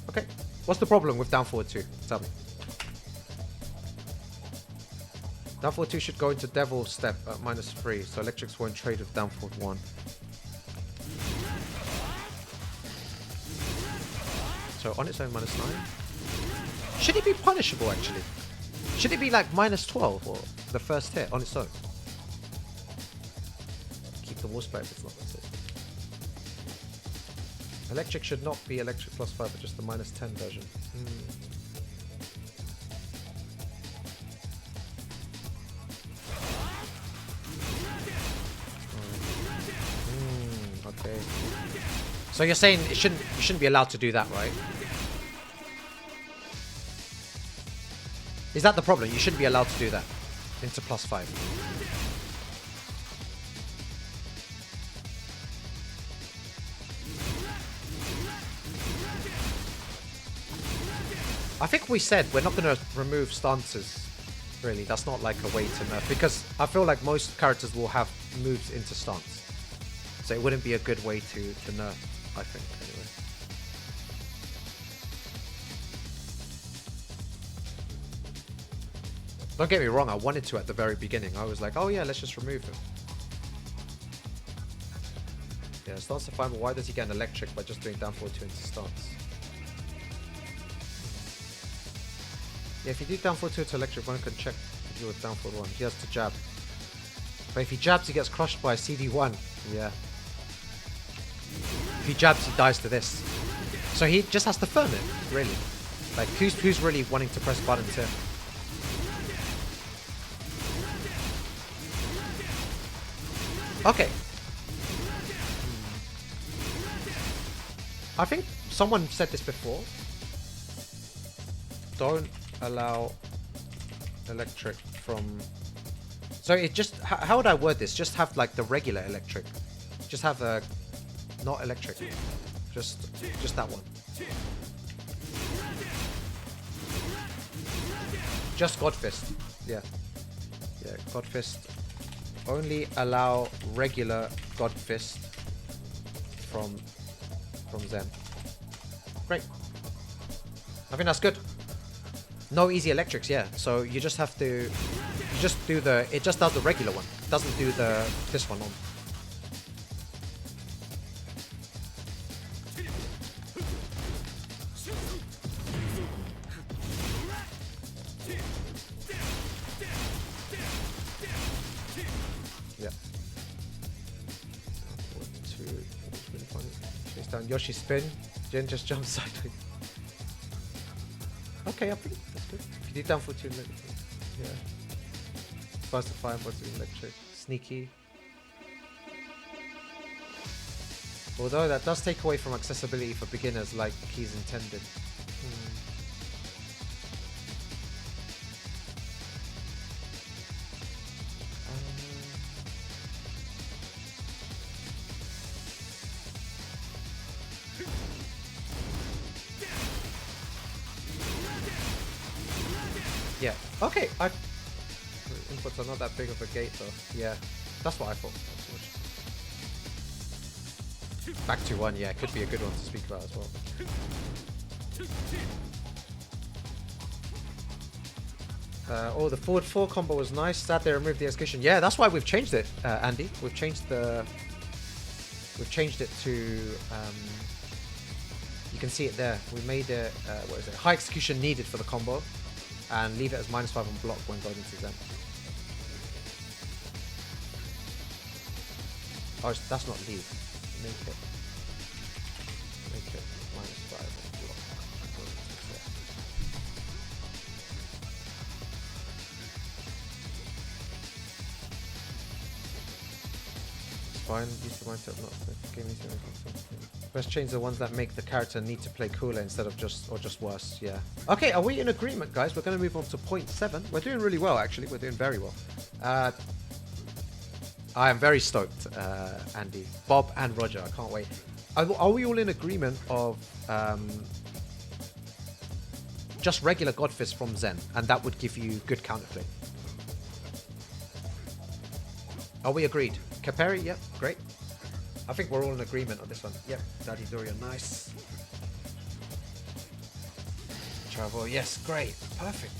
Okay. What's the problem with down forward 2? Tell me. Down forward 2 should go into devil step at -3, so electrics won't trade with down forward 1. So on its own -9. Should it be punishable actually? Should it be like -12 or the first hit on its own? Keep the wall spray if it's not, that's it. Electric should not be electric +5, but just the -10 version. Okay. So you're saying you shouldn't be allowed to do that, right? Is that the problem? You shouldn't be allowed to do that into +5. I think we said we're not going to remove stances. Really, that's not like a way to nerf, because I feel like most characters will have moves into stance, so it wouldn't be a good way to nerf, I think, anyway. Don't get me wrong, I wanted to at the very beginning. I was like, oh yeah, let's just remove him. Yeah, stance to 5, but why does he get an electric by just doing down forward 2 into stance? Yeah, if you do down forward 2 to electric, one can check if you were down forward 1. He has to jab. But if he jabs, he gets crushed by CD1. Yeah. If he jabs, he dies to this. So he just has to firm it, really. Like, who's really wanting to press button 2? Okay. I think someone said this before. Don't allow electric from... So it just... How would I word this? Just have like the regular electric. Just have a... Not electric. Just that one. Just Godfist. Yeah. Yeah, Godfist. Only allow regular Godfist from Zen. Great. I think that's good. No easy electrics, yeah. So you just have to... You just do the... It just does the regular one. It doesn't do this one on. Yeah. Really funny. Chase down Yoshi spin. Jen just jumps sideways. Okay, I think that's good. Can you down for 2 electric? Yeah. First to 5, what's the electric? Sneaky. Although that does take away from accessibility for beginners like he's intended. Yeah. Okay. Inputs are not that big of a gate though. Yeah. That's what I thought. Back to 1. Yeah, could be a good one to speak about as well. Oh, the forward 4 combo was nice. Sad they removed the execution. Yeah, that's why we've changed it, Andy. We've changed it to. You can see it there. We made it. What is it? High execution needed for the combo. And leave it as -5 on block when going into Zen. Oh, that's not leave. Make it -5 on block. It's fine. Use the mindset of not gaming. Best change the ones that make the character need to play cooler instead of just worse. Yeah. Okay, are we in agreement, guys? We're going to move on to point 7. We're doing really well, actually. We're doing very well. I am very stoked, Andy, Bob, and Roger. I can't wait. Are we all in agreement of just regular Godfist from Zen, and that would give you good counterplay? Are we agreed? Caperi, yep, great. I think we're all in agreement on this one. Yep, Daddy Doria, nice. Travel, yes, great. Perfect.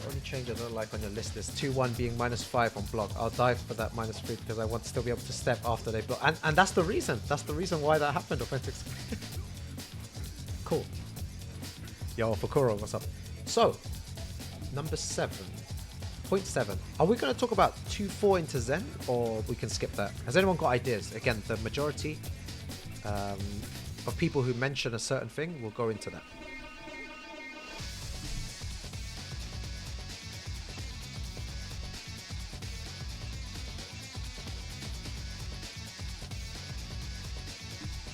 Only change I don't like on your list is 2-1 being -5 on block. I'll dive for that -3 because I want to still be able to step after they block. And that's the reason. That's the reason why that happened, Authentic. Cool. Yo, Fakuro, what's up? So, number 7. Point 7. Are we going to talk about 2-4 into Zen, or we can skip that? Has anyone got ideas? Again, the majority of people who mention a certain thing will go into that.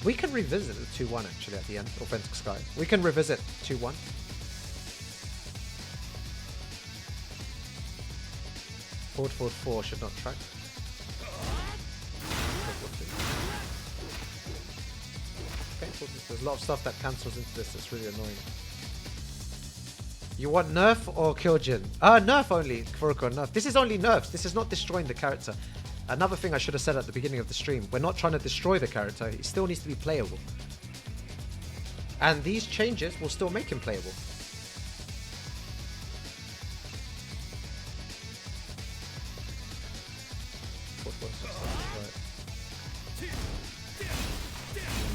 We can revisit the 2-1 actually at the end, Authentic Sky. We can revisit 2-1. Forward 4 should not track. Okay, there's a lot of stuff that cancels into this that's really annoying. You want nerf or Kyojin? Nerf only, Furuko, nerf. This is only nerfs. This is not destroying the character. Another thing I should have said at the beginning of the stream, we're not trying to destroy the character, he still needs to be playable. And these changes will still make him playable.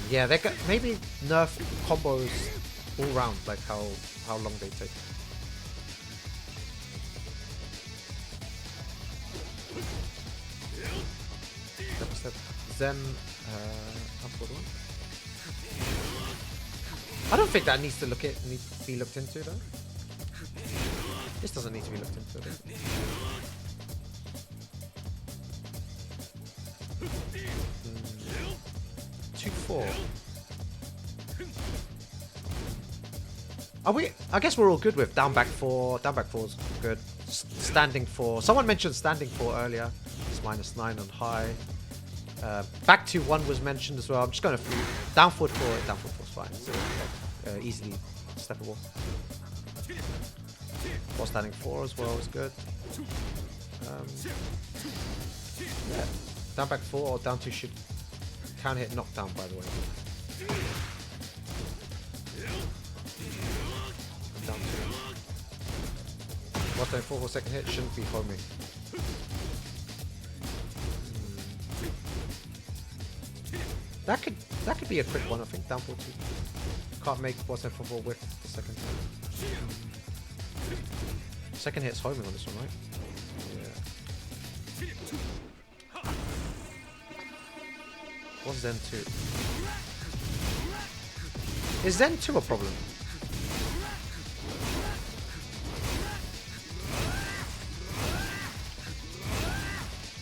Yeah, they got maybe nerf combos all round, like how long they take. Zen upward one. I don't think that needs to be looked into though. This doesn't need to be looked into. 2-4. Are we? I guess we're all good with down back 4. Down back 4's good. Standing 4. Someone mentioned standing 4 earlier. It's -9 on high. Back to 1 was mentioned as well. I'm just going to down forward 4. Down forward 4 is fine. So, easily steppable. While standing 4 as well is good. Yeah. Down back 4 or down 2 should counter hit knockdown, by the way. Down 2. While standing 4 for second hit shouldn't be homing. That could be a quick one, I think. Down 4-2. Can't make what's in 4 with the second hit. Second hit's homing on this one, right? Yeah. What's Zen 2? Is Zen 2 a problem?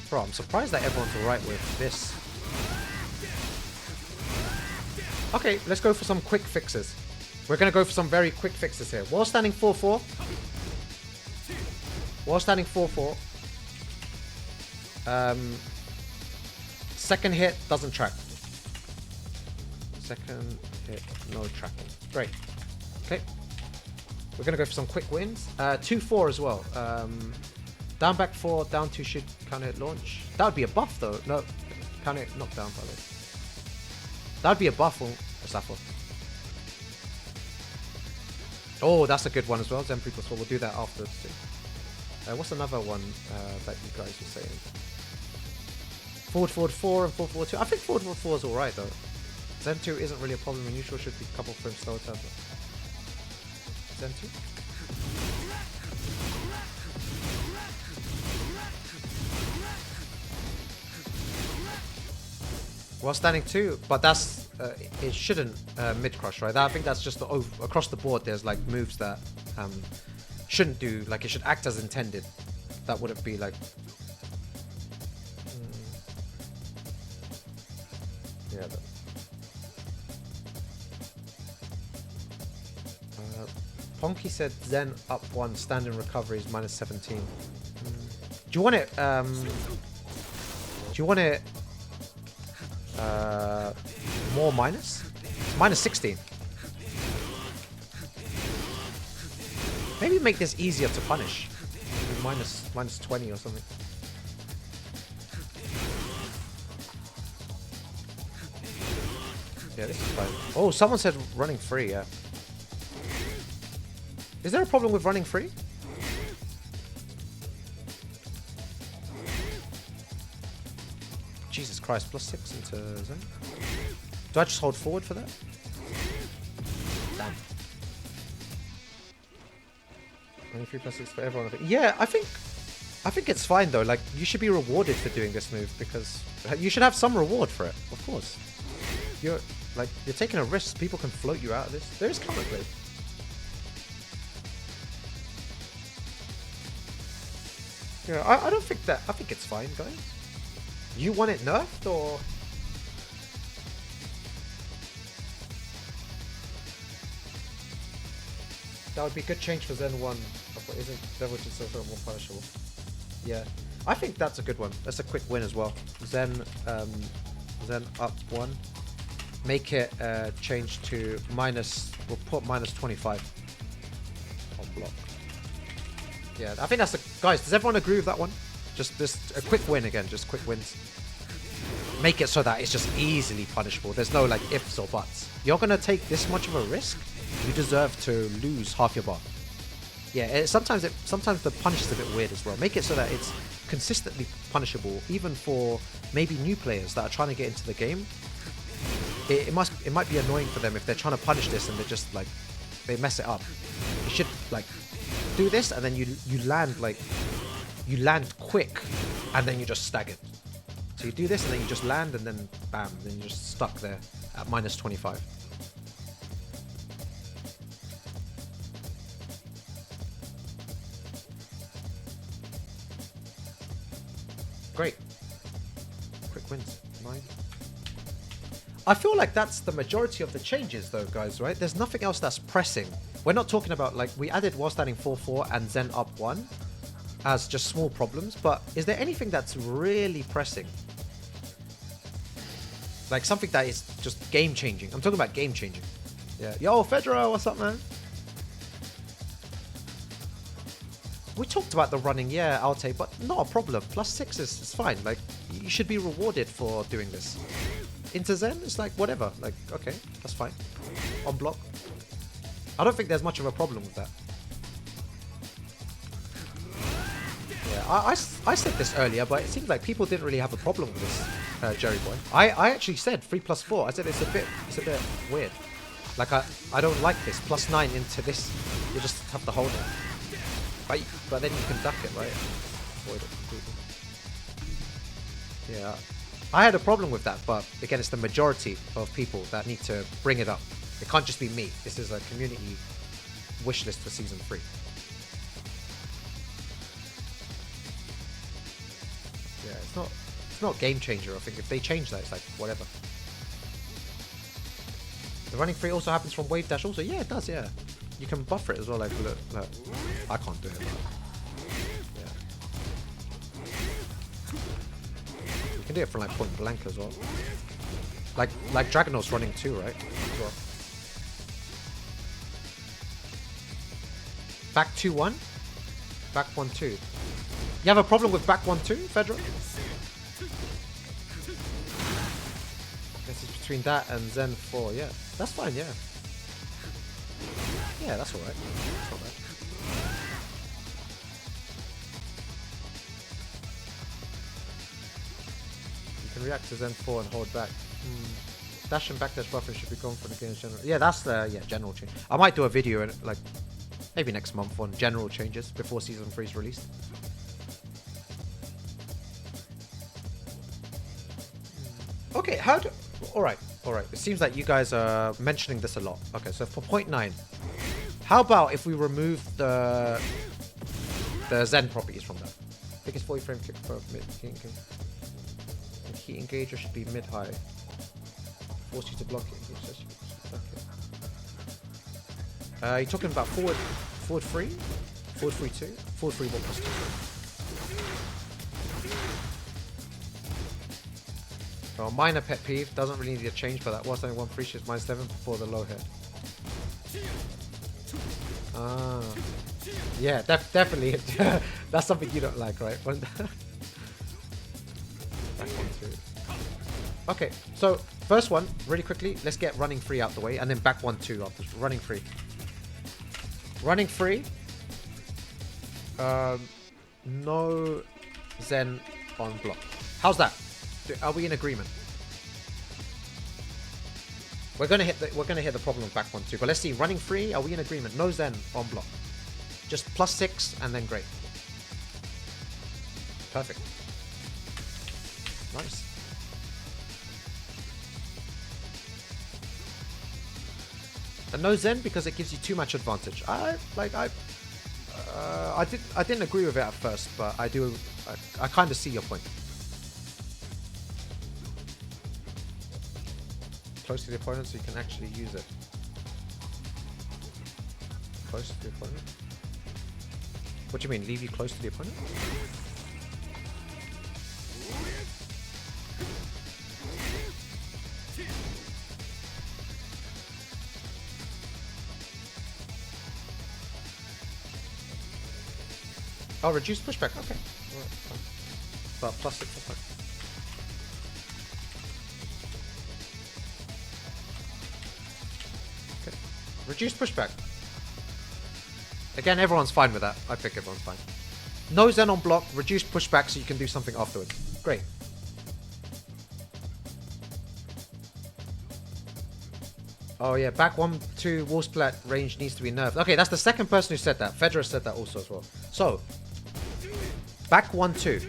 Bro, I'm surprised that everyone's alright with this. Okay, let's go for some quick fixes. We're going to go for some very quick fixes here. While standing 4-4. While standing 4-4. Second hit doesn't track. Second hit, no tracking. Great. Okay. We're going to go for some quick wins. 2-4 as well. Down back 4, down 2 should counter hit launch. That would be a buff though. No, counter hit knockdown by the way. That would be a buff for Safo. Oh, that's a good one as well. Zen 3+4. We'll do that afterwards too. What's another one that you guys were saying? Forward 4 and forward 2. I think forward 4 is alright though. Zen 2 isn't really a problem. Neutral should be a couple frames slower turn. Zen 2? While standing 2, but that's it shouldn't mid crush, right? I think that's just across the board. There's like moves that shouldn't do, like it should act as intended. That wouldn't be like yeah. Ponky said Zen up 1, standing recovery is -17. Do you want it? Do you want it? More minus? It's -16. Maybe make this easier to punish. minus 20 or something. Yeah, this is fine. Oh, someone said running free, yeah. Is there a problem with running free? Jesus Christ, +6 into Zen. Do I just hold forward for that? Damn. 23 +6 for everyone. Yeah, I think it's fine though. Like, you should be rewarded for doing this move because you should have some reward for it, of course. You're taking a risk. People can float you out of this. There is counterplay. Yeah, I don't think that. I think it's fine, guys. You want it nerfed or? That would be a good change for Zen 1. Isn't Devil just so more punishable? Yeah, I think that's a good one. That's a quick win as well. Zen up 1. Make it change to minus. We'll put -25 on block. Yeah, I think that's a guys. Does everyone agree with that one? Just a quick win again. Just quick wins. Make it so that it's just easily punishable. There's no like ifs or buts. You're gonna take this much of a risk. You deserve to lose half your bar. Yeah, sometimes the punish is a bit weird as well. Make it so that it's consistently punishable, even for maybe new players that are trying to get into the game. It might be annoying for them if they're trying to punish this and they're just like they mess it up. You should like do this and then you land quick and then you just staggered. So you do this and then you just land and then bam, then you're just stuck there at -25. Great. Quick wins. 9. I feel like that's the majority of the changes though, guys, right? There's nothing else that's pressing. We're not talking about, like, we added while standing 4-4 and Zen up 1 as just small problems, but is there anything that's really pressing? Like something that is just game changing. I'm talking about game changing. Yeah. Yo, Fedra, what's up, man? We talked about the running, yeah, Alte, but not a problem. +6 is fine. Like, you should be rewarded for doing this. Into Zen, it's like, whatever. Like, okay, that's fine. On block. I don't think there's much of a problem with that. Yeah, I said this earlier, but it seems like people didn't really have a problem with this, Jerry Boy. I actually said 3+4. I said it's a bit weird. Like, I don't like this. +9 into this. You just have to hold it. But then you can duck it, right? Avoid it completely. Yeah. I had a problem with that, but again, it's the majority of people that need to bring it up. It can't just be me. This is a community wish list for Season 3. Yeah, it's not game changer, I think. If they change that, it's like, whatever. The running free also happens from wave dash also? Yeah, it does, yeah. You can buffer it as well, like, look. I can't do it. Yeah. You can do it from like point blank as well. Like Dragonov's running too, right? As well. Back 2-1? Back 1-2. You have a problem with back 1-2, Fedra? This is between that and Zen 4, yeah. That's fine, yeah. Yeah, that's alright. That's not bad. You can react to Zen 4 and hold back. Dash and backdash buffering should be gone for the game's general. Yeah, that's the general change. I might do a video in like maybe next month on general changes before Season 3 is released. Okay, alright. It seems like you guys are mentioning this a lot. Okay, so for point 9. How about if we remove the Zen properties from that? Biggest 40 frame kick per mid heat engager. The heat engager should be mid-high. Force you to block it. You're talking about forward 3? Forward 3 2? Forward 3 1 plus 2. Well, minor pet peeve, doesn't really need a change, but that was only 1 free shit -7 before the low head. Ah. Yeah, definitely. That's something you don't like, right? Back 1, 2. Okay, so first one, really quickly, let's get running free out the way, and then back 1, 2 after running free. Running free. No Zen on block. How's that? Are we in agreement? We're gonna hit the problem of back 1, 2. But let's see, running free. Are we in agreement? No Zen on block. Just +6 and then great. Perfect. Nice. And no Zen because it gives you too much advantage. I didn't agree with it at first, but I kind of see your point. Close to the opponent so you can actually use it. Close to the opponent? What do you mean? Leave you close to the opponent? Oh, reduce pushback. Okay. Alright, fine. But +6 pushback. Okay. Reduce pushback. Again, everyone's fine with that. I think everyone's fine. No Zen on block. Reduce pushback so you can do something afterwards. Great. Oh yeah, back 1, 2 wall splat range needs to be nerfed. Okay, that's the second person who said that. Fedra said that also as well. So, back 1, 2.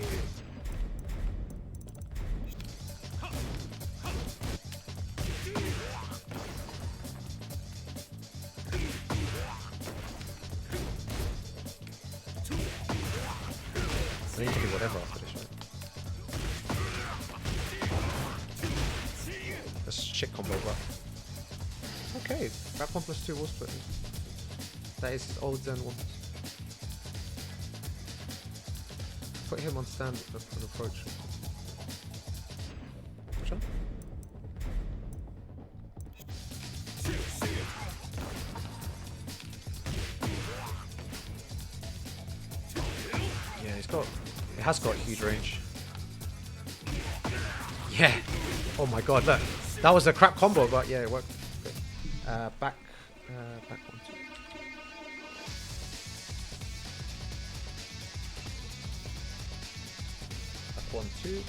I need to do whatever after this, right? That's shit combo, but okay. Back 1 +2 wall split. That is his old Zen one. Put him on stand for an approach. Which one? Yeah, it has got huge range. Yeah. Oh my god, look. That was a crap combo, but yeah, it worked. Good. Back 1, 2. Back 1, 2.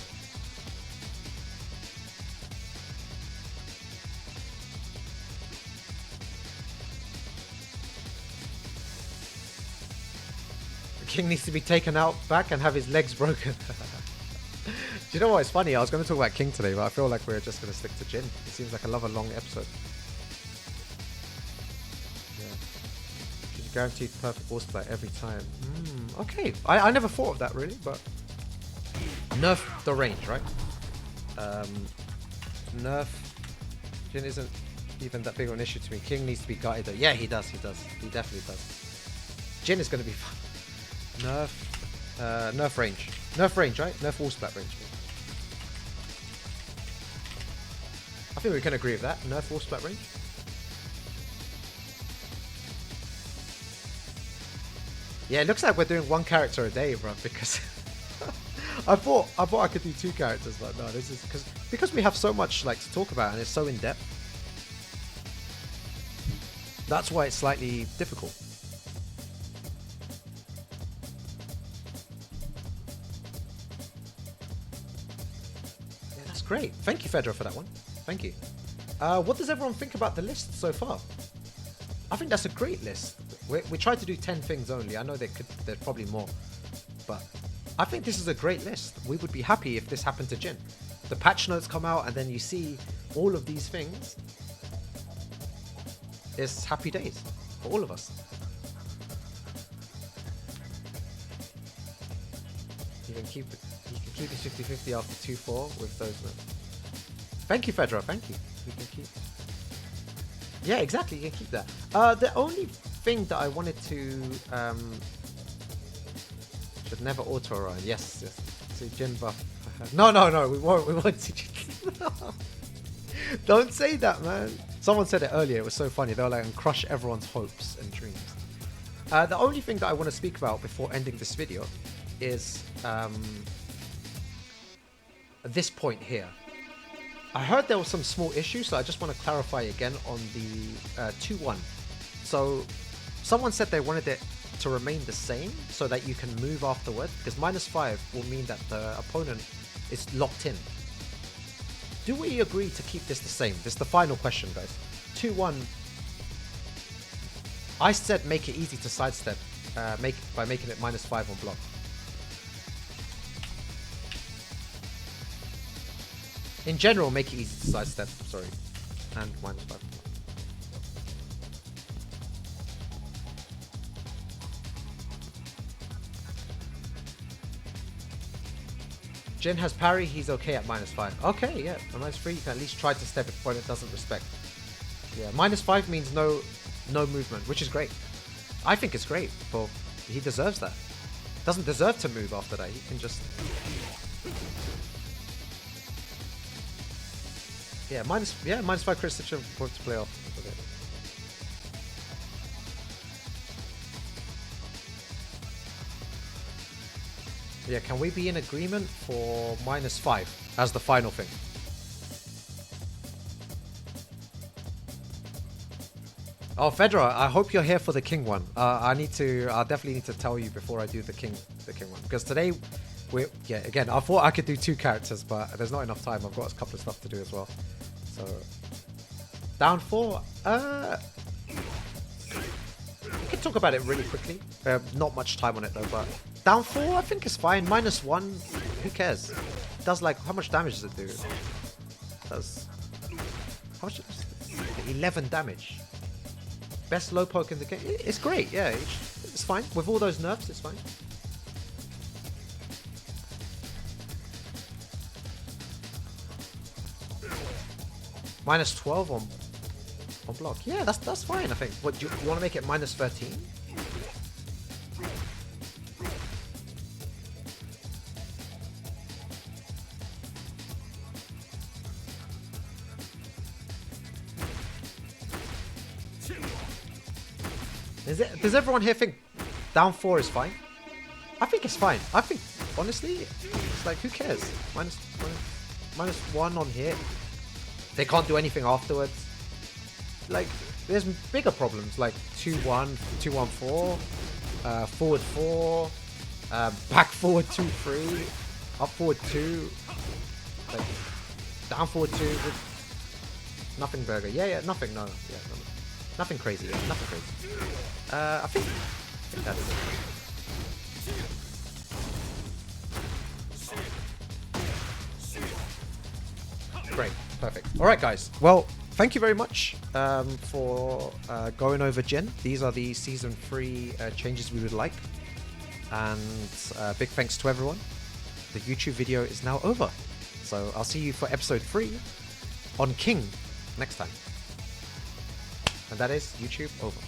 The king needs to be taken out back and have his legs broken. Do you know what? It's funny. I was going to talk about King today, but I feel like we're just going to stick to Jin. It seems like a long episode. Yeah. She's guaranteed perfect wall split every time. Okay. I never thought of that really, but nerf the range, right? Nerf. Jin isn't even that big of an issue to me. King needs to be gutted though. Yeah, he does. He definitely does. Jin is going to be fun. Nerf range. Nerf range, right? Nerf wall splat range. I think we can agree with that. Nerf wall splat range. Yeah, it looks like we're doing 1 character a day, bro, because I thought I could do 2 characters, but no, this is because we have so much like to talk about and it's so in depth. That's why it's slightly difficult. Yeah, that's great. Thank you, Fedra, for that one. Thank you. What does everyone think about the list so far? I think that's a great list. We tried to do 10 things only. I know there's probably more, but I think this is a great list. We would be happy if this happened to Jin. The patch notes come out and then you see all of these things. It's happy days for all of us. You can keep it 50-50 after 2-4 with those notes. Thank you, Fedra. Thank you. You can keep. Yeah, exactly. You can keep that. The only thing that I wanted to should never auto run. Yes. See Jin buff. No. We won't see Jin. Don't say that, man. Someone said it earlier. It was so funny. They were like, and crush everyone's hopes and dreams. The only thing that I want to speak about before ending this video is this point here. I heard there was some small issues, so I just want to clarify again on the 2-1. So someone said they wanted it to remain the same so that you can move afterward, because -5 will mean that the opponent is locked in. Do we agree to keep this the same? This is the final question, guys. 2-1. I said make it easy to sidestep by making it -5 on block. In general, make it easy to sidestep, sorry. And -5. Jin has parry, he's okay at -5. Okay, yeah, for -3 you can at least try to step if opponent doesn't respect. Yeah, -5 means no movement, which is great. I think it's great, but he deserves that. Doesn't deserve to move after that, he can just... Yeah, -5 crit such a work to play off. Okay. Yeah, can we be in agreement for -5 as the final thing? Oh, Fedra, I hope you're here for the king one. I definitely need to tell you before I do the king one, because today again, I thought I could do 2 characters, but there's not enough time. I've got a couple of stuff to do as well. So, down 4. We can talk about it really quickly. Not much time on it though, but down 4, I think is fine. -1, who cares? It does like, how much damage does it do? It does, how much? 11 damage. Best low poke in the game. It's great, yeah. It's fine. With all those nerfs, it's fine. -12 on block. Yeah, that's fine, I think. What, do you want to make it -13? Does everyone here think down 4 is fine? I think it's fine. I think, honestly, it's like, who cares? -1 on here. They can't do anything afterwards. Like, there's bigger problems, like 2-1, 2-1-4, forward 4, back forward 2-3, up forward 2, like, down forward 2, with nothing burger. Yeah, nothing, no, yeah, nothing crazy, yeah, nothing crazy. I think that is it. Great, perfect. All right, guys. Well, thank you very much for going over Gen. These are the Season 3 changes we would like. And big thanks to everyone. The YouTube video is now over. So I'll see you for Episode 3 on King next time. And that is YouTube over.